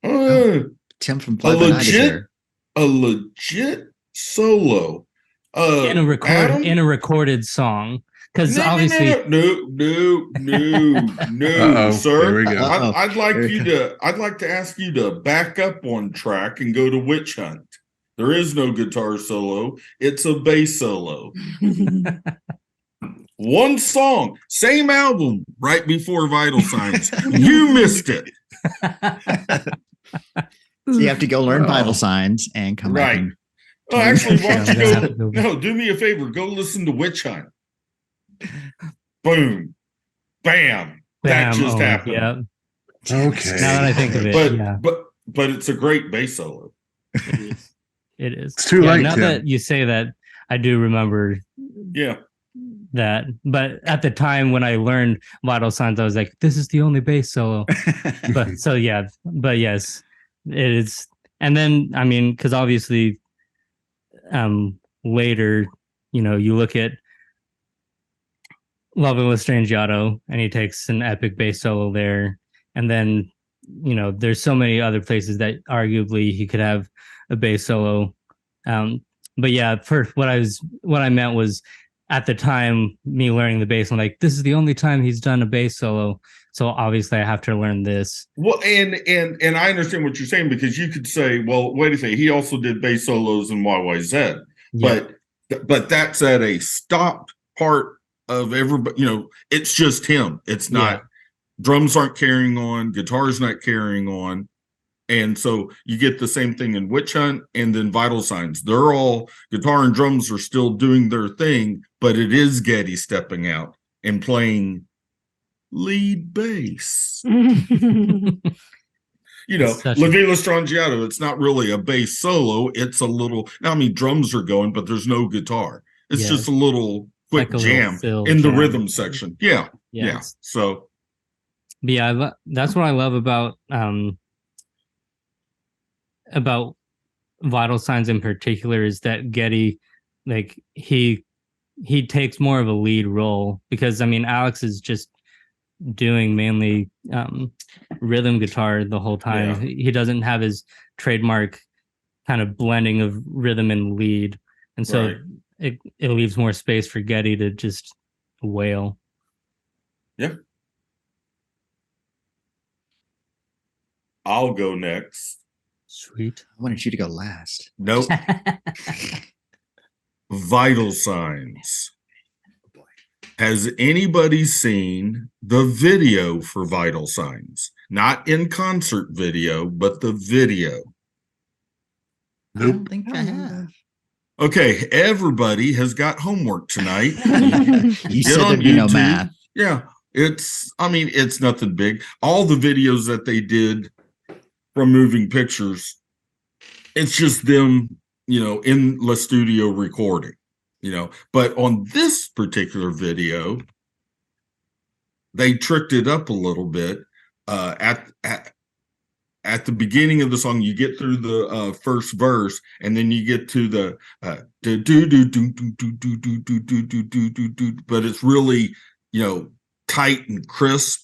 ooh. Tim from A Fly By Night is legit, here. a legit solo. In a Adam? recorded song, because No, obviously no, Here we sir. go. Uh-oh. I'd like Here you we to. I'd like to ask you to back up one track and go to Witch Hunt. There is no guitar solo. It's a bass solo. One song, same album, right before Vital Signs. You missed it. So you have to go learn Oh. vital signs and come back. Right. And Oh, actually, why I'm don't you gonna have to go? go- No, do me a favor. Go listen to Witch Hunt. Boom. Bam. That Bam, just oh, happened. yeah. Okay. Now that I think of it, But yeah, but it's a great bass solo. it is. It is. It's too late, Now Tim. that you say that, I do remember Yeah. that. But at the time when I learned Vital Signs, I was like, "This is the only bass solo." But so yeah, but yes, it is. And then I mean, because obviously, later, you look at Love and Strangiato, and he takes an epic bass solo there, and then there's so many other places that arguably he could have a bass solo. But yeah, for what I meant was at the time me learning the bass, I'm like, this is the only time he's done a bass solo, so obviously I have to learn this. Well, and I understand what you're saying, because you could say, well, wait a second, he also did bass solos in YYZ, Yeah. but that's at a stopped part of everybody. It's just him. It's not. Drums aren't carrying on. Guitar's not carrying on. And so you get the same thing in Witch Hunt and then Vital Signs. They're all, guitar and drums are still doing their thing, but it is Geddy stepping out and playing lead bass. It's such La Villa Strangiato, it's not really a bass solo. It's a little, now I mean, drums are going, but there's no guitar. It's just a little quick like a little jam fill in the jam. rhythm section. Yeah. So But yeah, that's what I love about Vital Signs in particular, is that Geddy, like he takes more of a lead role, because I mean Alex is just doing mainly rhythm guitar the whole time. He doesn't have his trademark kind of blending of rhythm and lead, and so it leaves more space for Geddy to just wail. Yeah. I'll go next. Sweet. I wanted you to go last. Nope. Vital Signs. Has anybody seen the video for Vital Signs? Not in concert video, but the video. I don't think I have. Okay, everybody has got homework tonight. You said there'd be no math. Yeah, it's nothing big. All the videos that they did from Moving Pictures, it's just them, in the studio recording, But on this particular video, they tricked it up a little bit. At the beginning of the song, you get through the first verse, and then you get to the do do do do do do do do do do do, but it's really tight and crisp.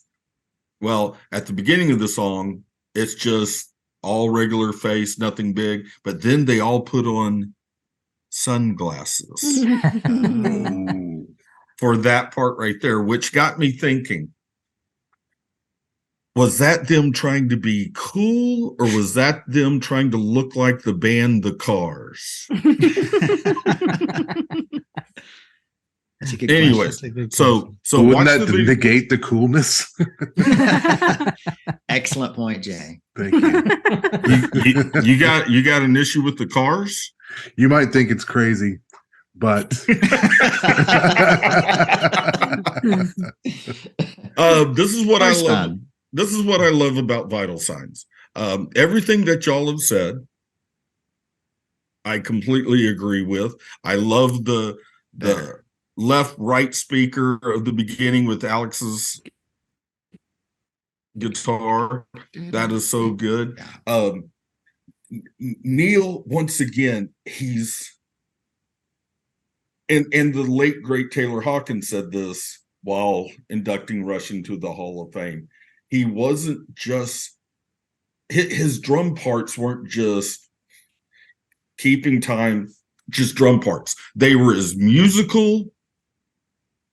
Well, at the beginning of the song, it's just all regular face, nothing big. But then they all put on sunglasses for that part right there, which got me thinking. Was that them trying to be cool, or was that them trying to look like the band The Cars? That's a good Anyways, question. so wouldn't watch that the video. negate the coolness? Excellent point, Jay. Thank you. You got an issue with The Cars? You might think it's crazy, but this is what I love. Fun. This is what I love about Vital Signs. Everything that y'all have said, I completely agree with. I love the left-right speaker of the beginning with Alex's guitar. That is so good. Neil, once again, he's and the late great Taylor Hawkins said this while inducting Rush into the Hall of Fame. He wasn't just his drum parts weren't just keeping time, just drum parts. They were as musical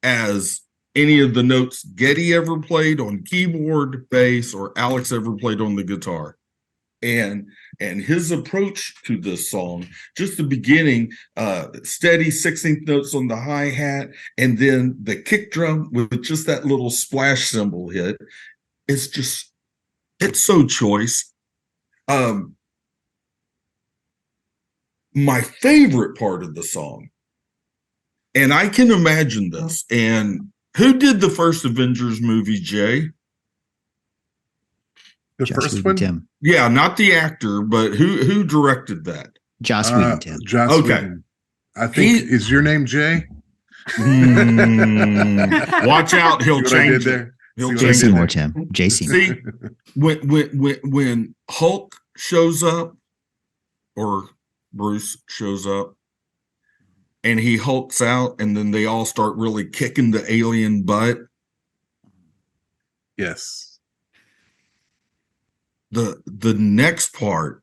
as any of the notes Geddy ever played on keyboard, bass, or Alex ever played on the guitar. And his approach to this song, just the beginning, steady 16th notes on the hi-hat, and then the kick drum with just that little splash cymbal hit. It's so choice. My favorite part of the song, and I can imagine this, and who did the first Avengers movie, Jay? The Joss first Whedon, one? Tim. Yeah, not the actor, but who directed that? Joss Whedon, Tim. Joss Okay. Whedon. I think, is your name Jay? Watch out, he'll See what I did change it. there? He'll See what I Jay change did it. Seymour, there? Tim. Jay Seymour. See, when Hulk shows up, or Bruce shows up, and he hulks out, and then they all start really kicking the alien butt. Yes. The next part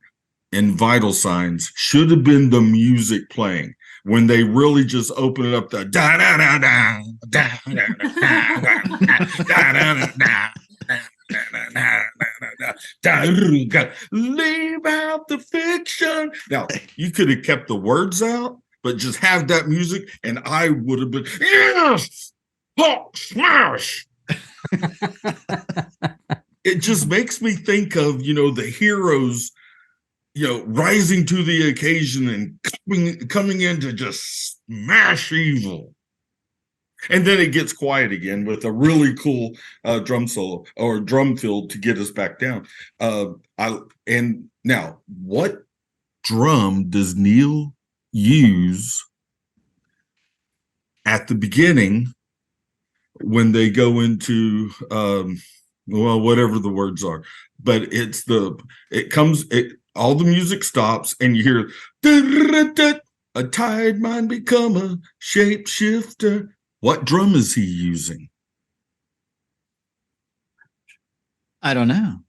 in Vital Signs should have been the music playing when they really just open it up the da da da da da da da. Leave out the fiction. Now you could have kept the words out, but just have that music, and I would have been yes, Hulk smash. It just makes me think of, the heroes, rising to the occasion and coming in to just smash evil. And then it gets quiet again with a really cool drum solo or drum fill to get us back down. And now, what drum does Neil use at the beginning when they go into whatever the words are, but all the music stops and you hear a tired mind become a shapeshifter. What drum is he using? I don't know.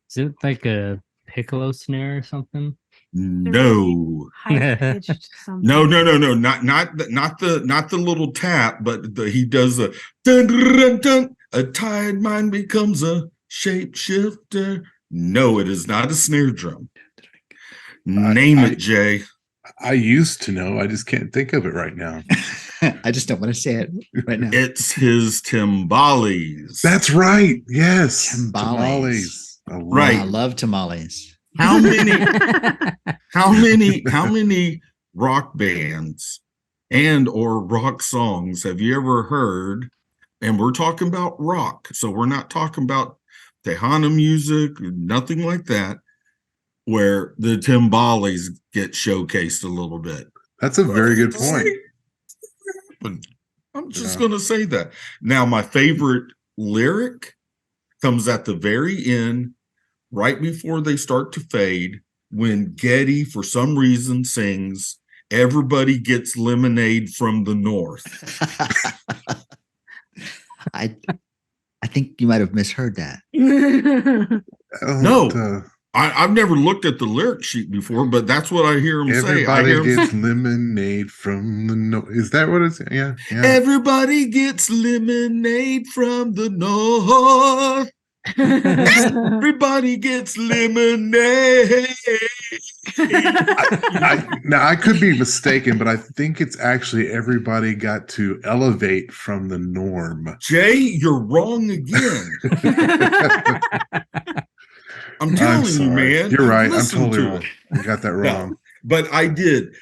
Is it like a piccolo snare or something? No. High-pitched something. No, not the little tap, but he does a dun, dun, dun, a tired mind becomes a shapeshifter. No, it is not a snare drum. Name it, Jay. I used to know. I just can't think of it right now. I just don't want to say it right now. It's his timbales. That's right. Yes. Tamales. Right. I love tamales. How many rock bands and or rock songs have you ever heard? And we're talking about rock, so we're not talking about Tejano music, nothing like that, where the timbales get showcased a little bit. That's a very good point. I'm just going to say that. Now, my favorite lyric comes at the very end, right before they start to fade, when Geddy, for some reason, sings, "Everybody gets lemonade from the north." I think you might have misheard that. No. I've never looked at the lyric sheet before, but that's what I hear him say. Everybody gets lemonade from the north. Is that what it's? Yeah. Everybody gets lemonade from the north. Everybody gets lemonade. Now, I could be mistaken, but I think it's actually everybody got to elevate from the norm. Jay, you're wrong again. I'm telling you, man. You're right. I'm Listen totally to wrong. it. I got that wrong. No, but I did.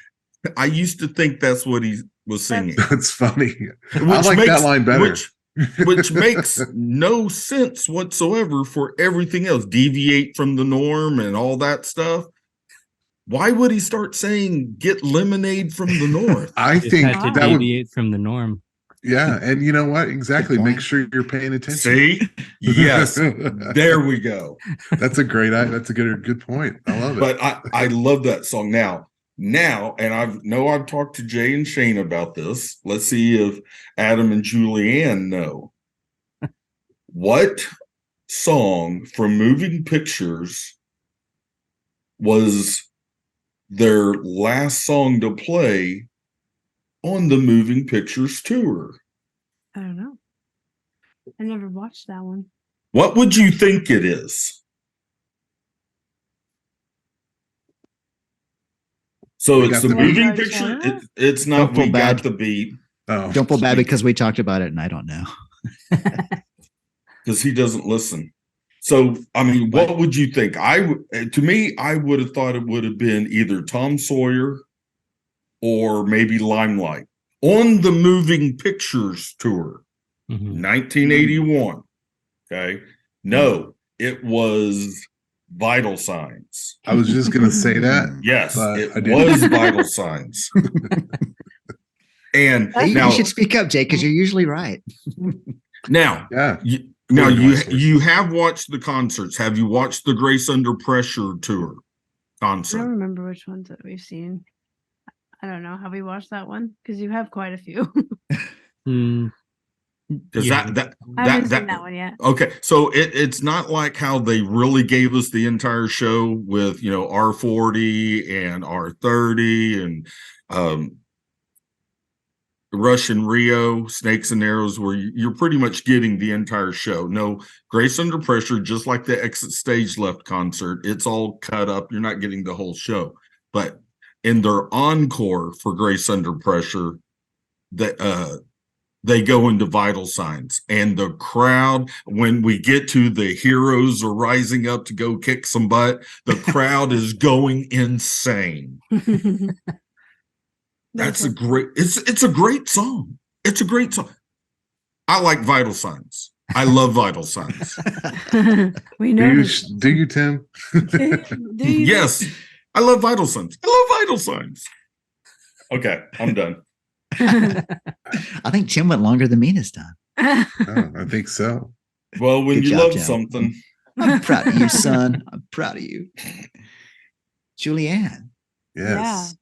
I used to think that's what he was singing. That's funny. I like that line better. Which makes no sense whatsoever for everything else. Deviate from the norm and all that stuff. Why would he start saying "get lemonade from the north"? I think Had to that would. deviate from the norm. Yeah, and you know what? Exactly. Good Make point. sure you're paying attention. See? Yes. There we go. That's a good point. I love it. But I love that song. Now, and I've talked to Jay and Shayne about this. Let's see if Adam and Julianne know. What song from Moving Pictures was their last song to play on the Moving Pictures tour? I don't know. I never watched that one. What would you think it is? So We it's got the the moving beat. picture. It's not Don't feel We bad. Got the Beat, Oh, Don't feel bad because we talked about it and I don't know. because he doesn't listen. So, I mean, what would you think? To me, I would have thought it would have been either Tom Sawyer or maybe Limelight on the Moving Pictures tour, Mhm. 1981. Okay. No, it was Vital Signs. I was just gonna say that. Yes, But it I didn't. was Vital Signs. And Hey, now, you should speak up, Jake, because you're usually right. now, Yeah. now According to my sources. you have watched the concerts. Have you watched the Grace Under Pressure tour I concert? don't remember which ones that we've seen. I don't know. Have we watched that one? Because you have quite a few. Mm, Because yeah. I haven't seen that one yet. Okay, so it's not like how they really gave us the entire show with R40 and R30 and Russian Rio, Snakes and Arrows, where you're pretty much getting the entire show. No, Grace Under Pressure, just like the Exit Stage Left concert, it's all cut up. You're not getting the whole show. But in their encore for Grace Under Pressure, they go into Vital Signs. And the crowd, when we get to the heroes are rising up to go kick some butt, the crowd is going insane. It's a great song. It's a great song. I like Vital Signs. I love Vital Signs. We know. Do you, Tim? Do you? Yes, I love Vital Signs. I love Vital Signs. Okay, I'm done. I think Tim went longer than me this time. Oh, I think so. Well, when Good you job, love Tim. something, I'm proud of you, son. I'm proud of you. Julianne. Yes.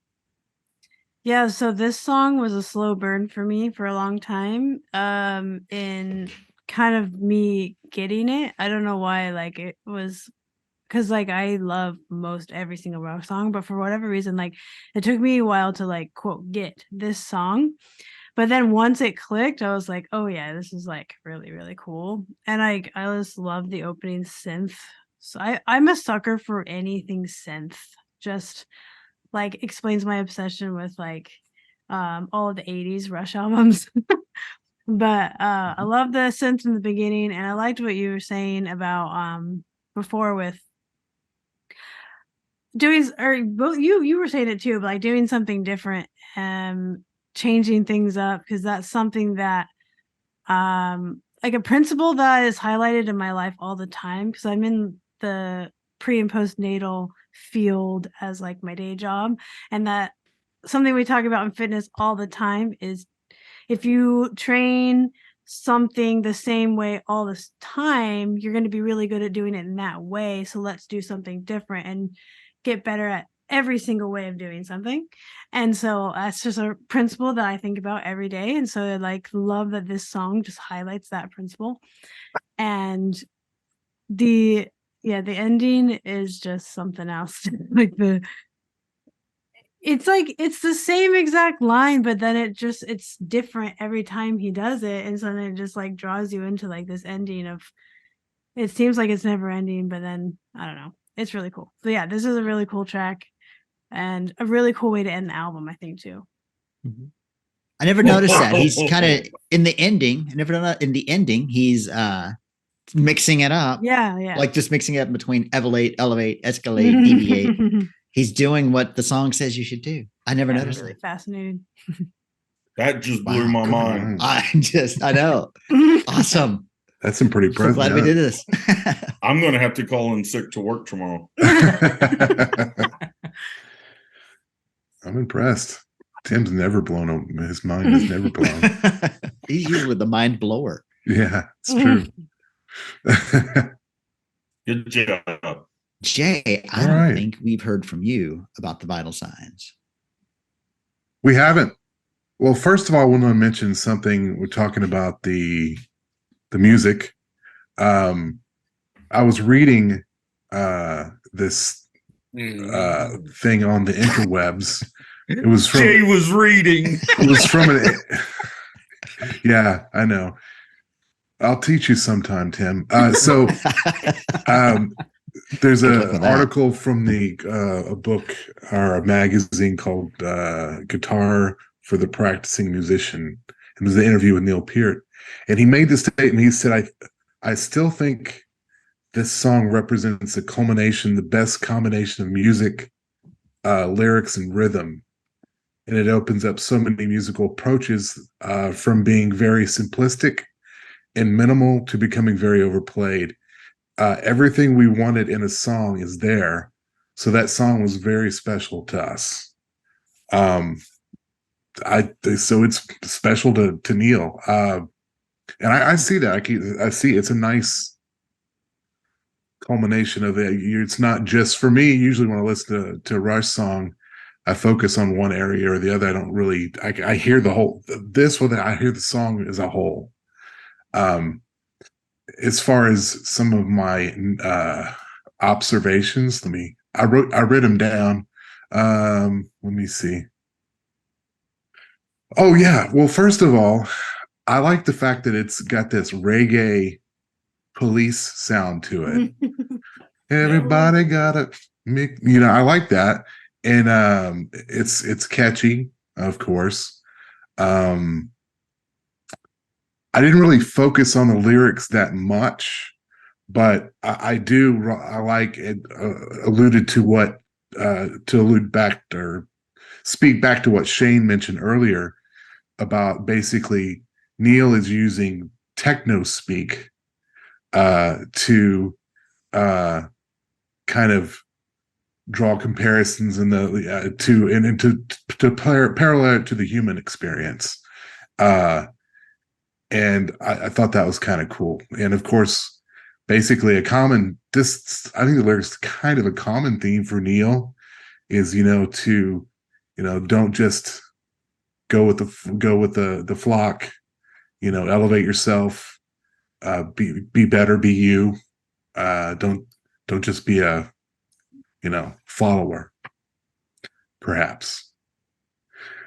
Yeah, so this song was a slow burn for me for a long time. In kind of me getting it. I don't know why, like it was because like I love most every single rock song, but for whatever reason, like it took me a while to like quote get this song. But then once it clicked, I was like, oh yeah, this is like really, really cool. And I just love the opening synth. So I'm a sucker for anything synth. Just like explains my obsession with like all of the 80s Rush albums. But I love the synth in the beginning, and I liked what you were saying about before with doing, or both you were saying it too, but like doing something different, changing things up, because that's something that like a principle that is highlighted in my life all the time, because I'm in the pre and postnatal field as like my day job, and that something we talk about in fitness all the time is if you train something the same way all this time, you're going to be really good at doing it in that way. So let's do something different and get better at every single way of doing something. And so that's just a principle that I think about every day. And so I like love that this song just highlights that principle. And the ending is just something else. Like it's the same exact line, but then it's different every time he does it. And so then it just like draws you into like this ending of, it seems like it's never ending, but then I don't know. It's really cool. So yeah, this is a really cool track and a really cool way to end the album, I think too. I never noticed that. He's kind of in the ending. I never noticed in the ending, he's mixing it up. Yeah. Like just mixing it up between elevate, escalate, deviate. He's doing what the song says you should do. I never noticed really that. Fascinating. that just blew my Wow, mind. I know. Awesome. That's some pretty So glad we did this. I'm going to have to call in sick to work tomorrow. I'm impressed. Tim's never blown up. His mind is never blown. He's usually the mind blower. Yeah, it's true. Good job. Jay, I All don't right. think we've heard from you about the vital signs. We haven't. Well, first of all, I want to mention something. We're talking about the music. I was reading this thing on the interwebs. It was from Jay was reading. It was from an. Yeah, I know. I'll teach you sometime, Tim. So there's Good luck an with that. article from a book or a magazine called Guitar for the Practicing Musician. It was the interview with Neil Peart. And he made this statement. He said, I still think this song represents the best combination of music, lyrics, and rhythm. And it opens up so many musical approaches from being very simplistic and minimal to becoming very overplayed. Everything we wanted in a song is there. So that song was very special to us. So it's special to Neil. And I see that. I see it's a nice culmination of it. It's not just for me. Usually when I listen to a Rush song, I focus on one area or the other. I don't really, I hear the whole, I hear the song as a whole. As far as some of my observations, I wrote them down. Let me see. Oh yeah. Well, first of all, I like the fact that it's got this reggae police sound to it. Everybody got it. I like that. And it's catchy, of course. I didn't really focus on the lyrics that much, but I like it alluded to what to allude back or speak back to what Shayne mentioned earlier about basically Neil is using techno speak to kind of draw comparisons in to parallel it to the human experience. And I thought that was kind of cool. And of course, basically I think the lyrics kind of a common theme for Neil is, don't just go with the flock, elevate yourself, be better, be you. Don't just be a, follower, perhaps.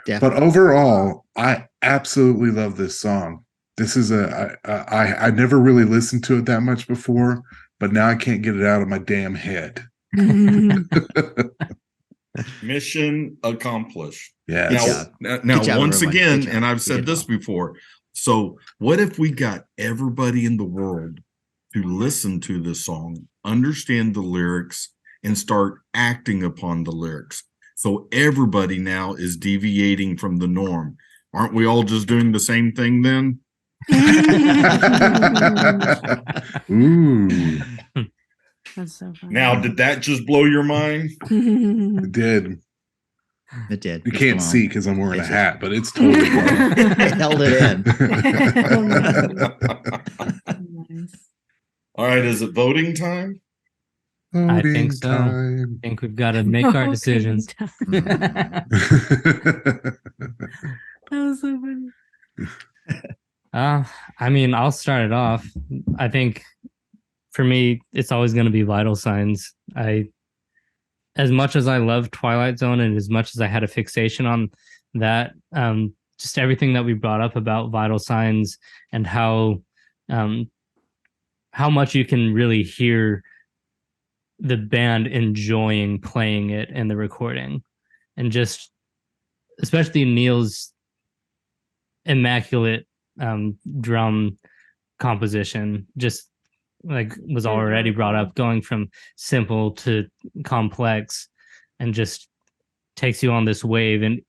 Definitely. But overall, I absolutely love this song. This is I never really listened to it that much before, but now I can't get it out of my damn head. Mission accomplished. Yes. Now job, once everyone. again, Good job. and I've You said did this well. before. So what if we got everybody in the world to listen to this song, understand the lyrics, and start acting upon the lyrics? So everybody now is deviating from the norm. Aren't we all just doing the same thing then? Ooh, That's so funny. Now, did that just blow your mind? it did. It did. You It's can't blown. see because I'm wearing a It's- hat, but it's totally blown. It held it in. Nice. All right, is it voting time? I think Voting so. time. I think we've got to make our Okay, decisions. That was so funny. I mean, I'll start it off. I think for me, it's always going to be Vital Signs. As much as I love Twilight Zone and as much as I had a fixation on that, just everything that we brought up about Vital Signs and how much you can really hear the band enjoying playing it in the recording, and just especially Neil's immaculate drum composition, just like was already brought up, going from simple to complex, and just takes you on this wave. And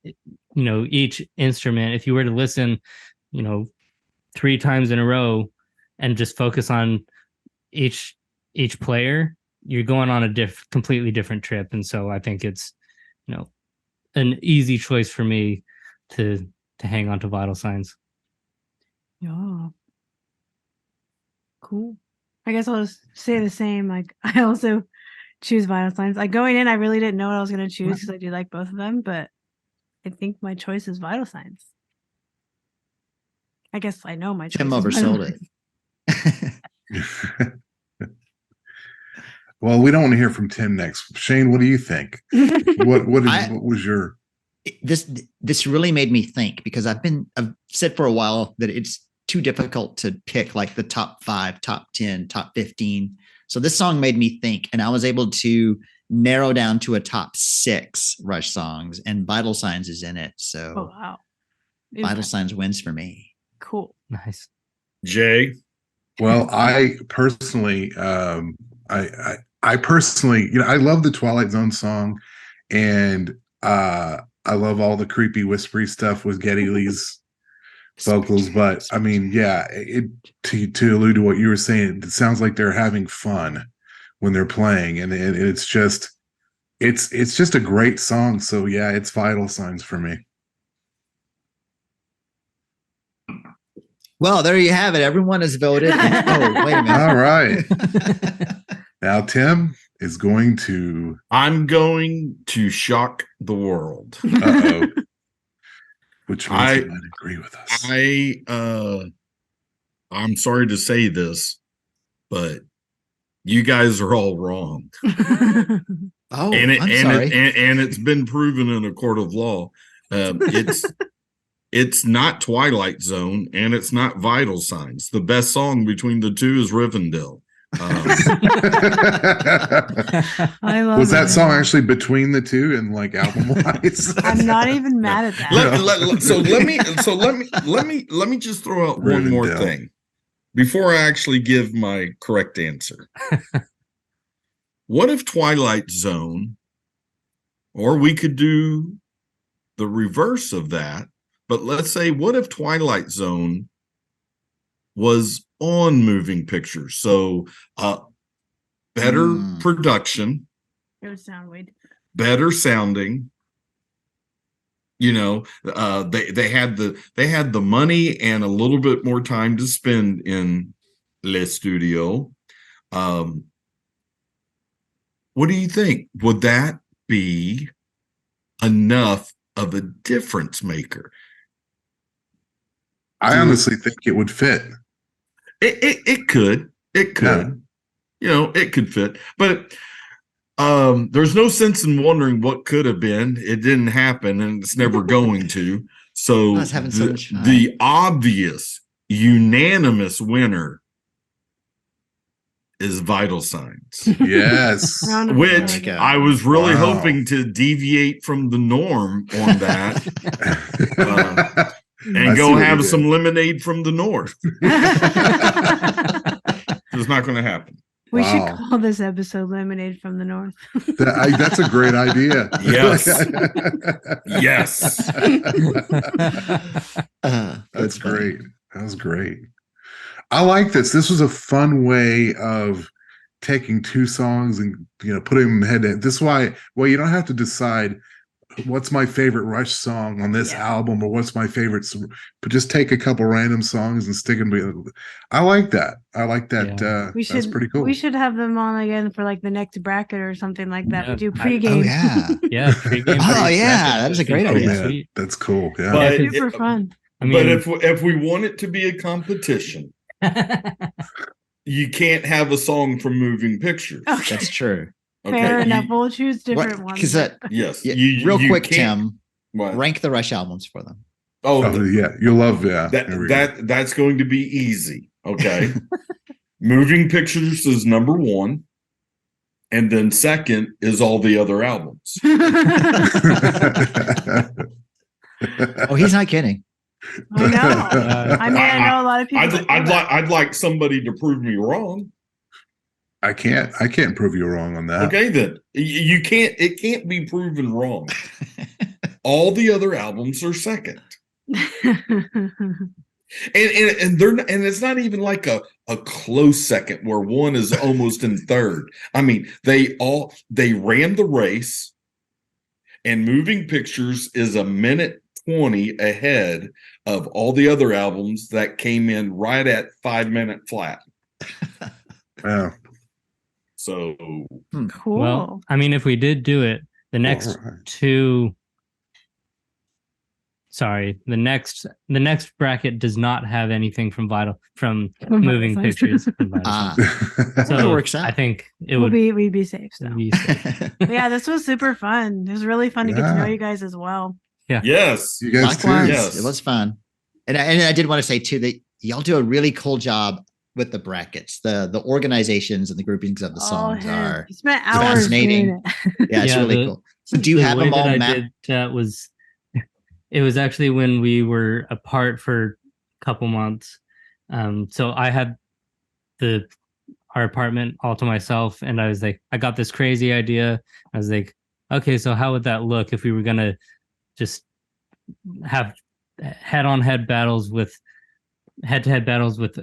each instrument, if you were to listen 3 times in a row and just focus on each player, you're going on a completely different trip. And so I think it's an easy choice for me. to hang on to Vital Signs. Yeah. Cool. I guess I'll just say the same. Like I also choose Vital Signs. Like going in, I really didn't know what I was going to choose because I do like both of them, but I think my choice is Vital Signs. I guess I know my choice. Tim is Vital oversold Signs. it. Well, we don't want to hear from Tim next. Shayne, what do you think? What was your This really made me think, because I've said for a while that it's too difficult to pick like the top 5, top 10, top 15. So this song made me think, and I was able to narrow down to a top 6 Rush songs, and Vital Signs is in it. So Oh wow. Vital Signs wins for me. Cool. Nice. Jay, Well, I personally, I personally, I love the Twilight Zone song, and I love all the creepy, whispery stuff with Geddy Lee's vocals. But I mean, yeah, to allude to what you were saying, it sounds like they're having fun when they're playing, and it's just a great song. So yeah, it's Vital Signs for me. Well, there you have it. Everyone has voted. Oh, wait a minute. All right. Now Tim is going to. I'm going to shock the world. Uh-oh. Which means he might agree with us. I'm sorry to say this, but you guys are all wrong. Oh, and I'm sorry. It's been proven in a court of law. It's not Twilight Zone, and it's not Vital Signs. The best song between the two is Rivendell. I love Was that it. song actually between the two and like album wise? I'm not even mad at that. Let me just throw out one more thing before I actually give my correct answer. What if Twilight Zone, or we could do the reverse of that, but let's say, what if Twilight Zone was on moving pictures? So better production, It would sound weird. better sounding. They had the money and a little bit more time to spend in Le Studio. What do you think? Would that be enough of a difference maker? I honestly think it would fit. It could. It could. Yeah. It could fit. But there's no sense in wondering what could have been. It didn't happen, and it's never going to. So I was having so much fun. The obvious, unanimous winner is Vital Signs. Yes. Which God. I was really Wow. hoping to deviate from the norm on that. And I see go what you have did. some lemonade from the north. It's not going to happen. We should Wow. call this episode Lemonade from the North. That's a great idea. Yes. Yes. That's funny. great. That was great. I like this. This was a fun way of taking two songs and putting them head to head. This is why, well, you don't have to decide what's my favorite Rush song on this album or what's my favorite, but just take a couple random songs and stick them together. I like that. Yeah. That's pretty cool. We should have them on again for like the next bracket or something like that. Yeah. We do Oh, pregame. Yeah, pregame. Oh, yeah, that is a great Oh, idea. yeah, that's cool. Yeah. But Super fun. I mean, but if we want it to be a competition, you can't have a song from Moving Pictures. Okay. That's true. Fair Okay, enough. We'll choose different ones. Because that, yes. yeah, You- real you quick, can't- Tim, What? rank the Rush albums for them. Oh, Oh, yeah, you'll love There we go. that's going to be easy. Okay. Moving Pictures is number 1. And then second is all the other albums. Oh, he's not kidding. I know. I mean, I know a lot of people. that do that. I'd like somebody to prove me wrong. I can't prove you wrong on that. Okay, then you can't. It can't be proven wrong. All the other albums are second, and it's not even like a close second where one is almost in third. I mean, they ran the race, and Moving Pictures is 1 minute 20 ahead of all the other albums that came in right at 5-minute flat. Yeah. So Cool. Well, I mean, if we did do it, the next the next bracket does not have anything from moving Vital pictures. Signs. From Vital Ah, Signs. so it works out. I think it would we'd be safe. So. be safe. But yeah, this was super fun. It was really fun to get to know Yeah. you guys as well. yes, You guys Likewise, too. Yes. it was fun. And I did want to say too that y'all do a really cool job with the brackets. The organizations and the groupings of the songs are You spent hours fascinating. doing it. yeah, it's Yeah, really cool. So do you The have way them all that I mapped? did that was it was actually when we were apart for a couple months. So I had our apartment all to myself, and I was like, I got this crazy idea. I was like, okay, so how would that look if we were gonna just have head-to-head battles with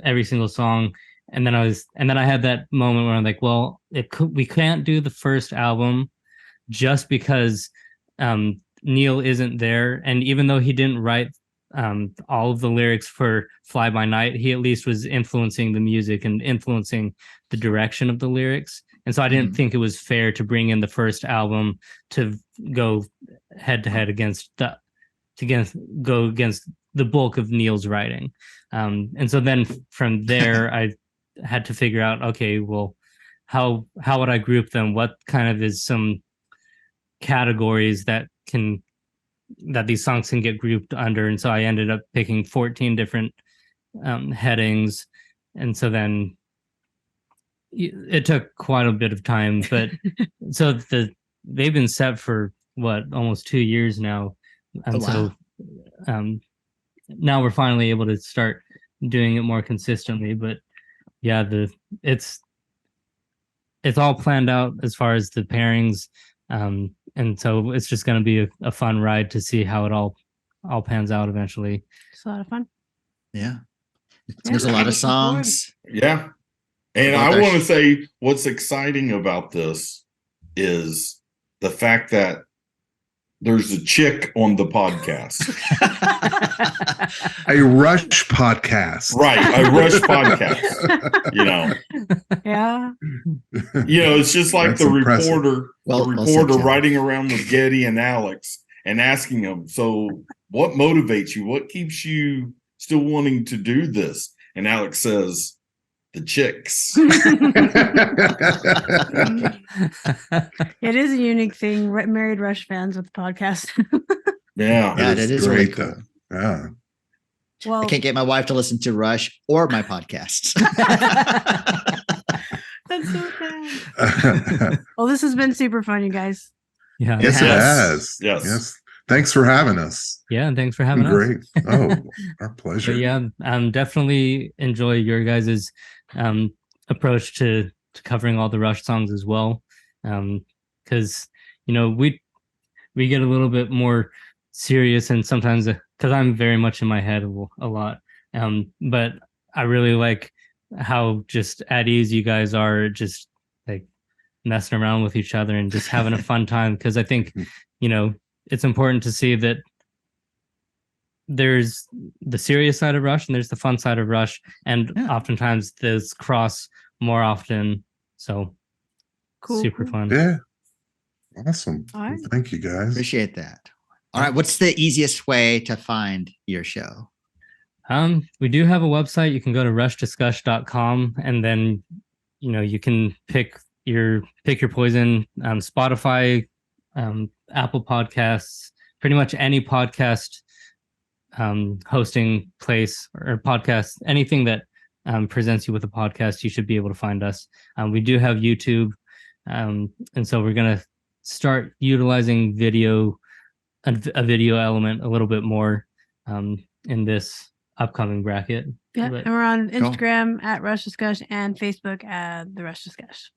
every single song? And then I had that moment where I'm like, well, we can't do the first album just because Neil isn't there, and even though he didn't write all of the lyrics for Fly By Night, he at least was influencing the music and influencing the direction of the lyrics. And so I didn't think it was fair to bring in the first album to go head to head against the bulk of Neil's writing. And so then from there, I had to figure out, okay, well, how would I group them? What kind of is some categories that these songs can get grouped under? And so I ended up picking 14 different headings. And so then it took quite a bit of time, but so they've been set for almost 2 years now. And so now we're finally able to start doing it more consistently. But yeah, it's all planned out as far as the pairings. And so it's just going to be a fun ride to see how it all pans out eventually. It's a lot of fun. Yeah. There's a lot of songs. yeah. And About I their want to say what's exciting about this is the fact that there's a chick on the podcast. A Rush podcast. Right, a Rush podcast. Yeah. It's just like That's the impressive. reporter, Well said, Tim. riding around with Getty and Alex and asking them, so what motivates you? What keeps you still wanting to do this? And Alex says, the chicks. It is a unique thing. Married Rush fans with the podcast. Yeah. Yeah, that is really great, cool. though. Yeah. Well, I can't get my wife to listen to Rush or my podcasts. that's so sad. Well, this has been super fun, you guys. Yeah. Yes, it Yes. has. Yes. Thanks for having us. Yeah. And thanks for having us. Great. Oh, our pleasure. But yeah, definitely enjoy your guys' approach to covering all the Rush songs as well. Because we get a little bit more serious, and sometimes because I'm very much in my head a lot. But I really like how just at ease you guys are, just like messing around with each other and just having a fun time. Because I think it's important to see that there's the serious side of Rush and there's the fun side of Rush, and oftentimes those cross more often. So Cool. super fun. Yeah. Awesome. All right. Thank you, guys. Appreciate that. All right. What's the easiest way to find your show? We do have a website. You can go to rushdiscush.com, and then you can pick your poison. Spotify, Apple Podcasts, pretty much any podcast hosting place or podcast, anything that presents you with a podcast, you should be able to find us. We do have YouTube, and so we're gonna start utilizing a video element a little bit more in this upcoming bracket. Yeah, But- and we're on Instagram at Rush Discush and Facebook at the Rush Discush.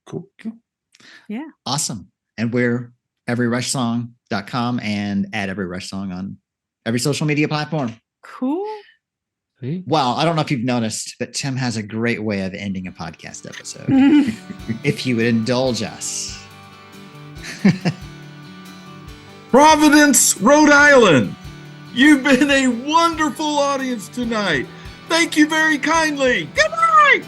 Cool. Awesome. And we're everyrushsong.com and at every Rush Song on every social media platform. Cool. Sweet. Well, I don't know if you've noticed, but Tim has a great way of ending a podcast episode. If you would indulge us. Providence, Rhode Island. You've been a wonderful audience tonight. Thank you very kindly. Good night.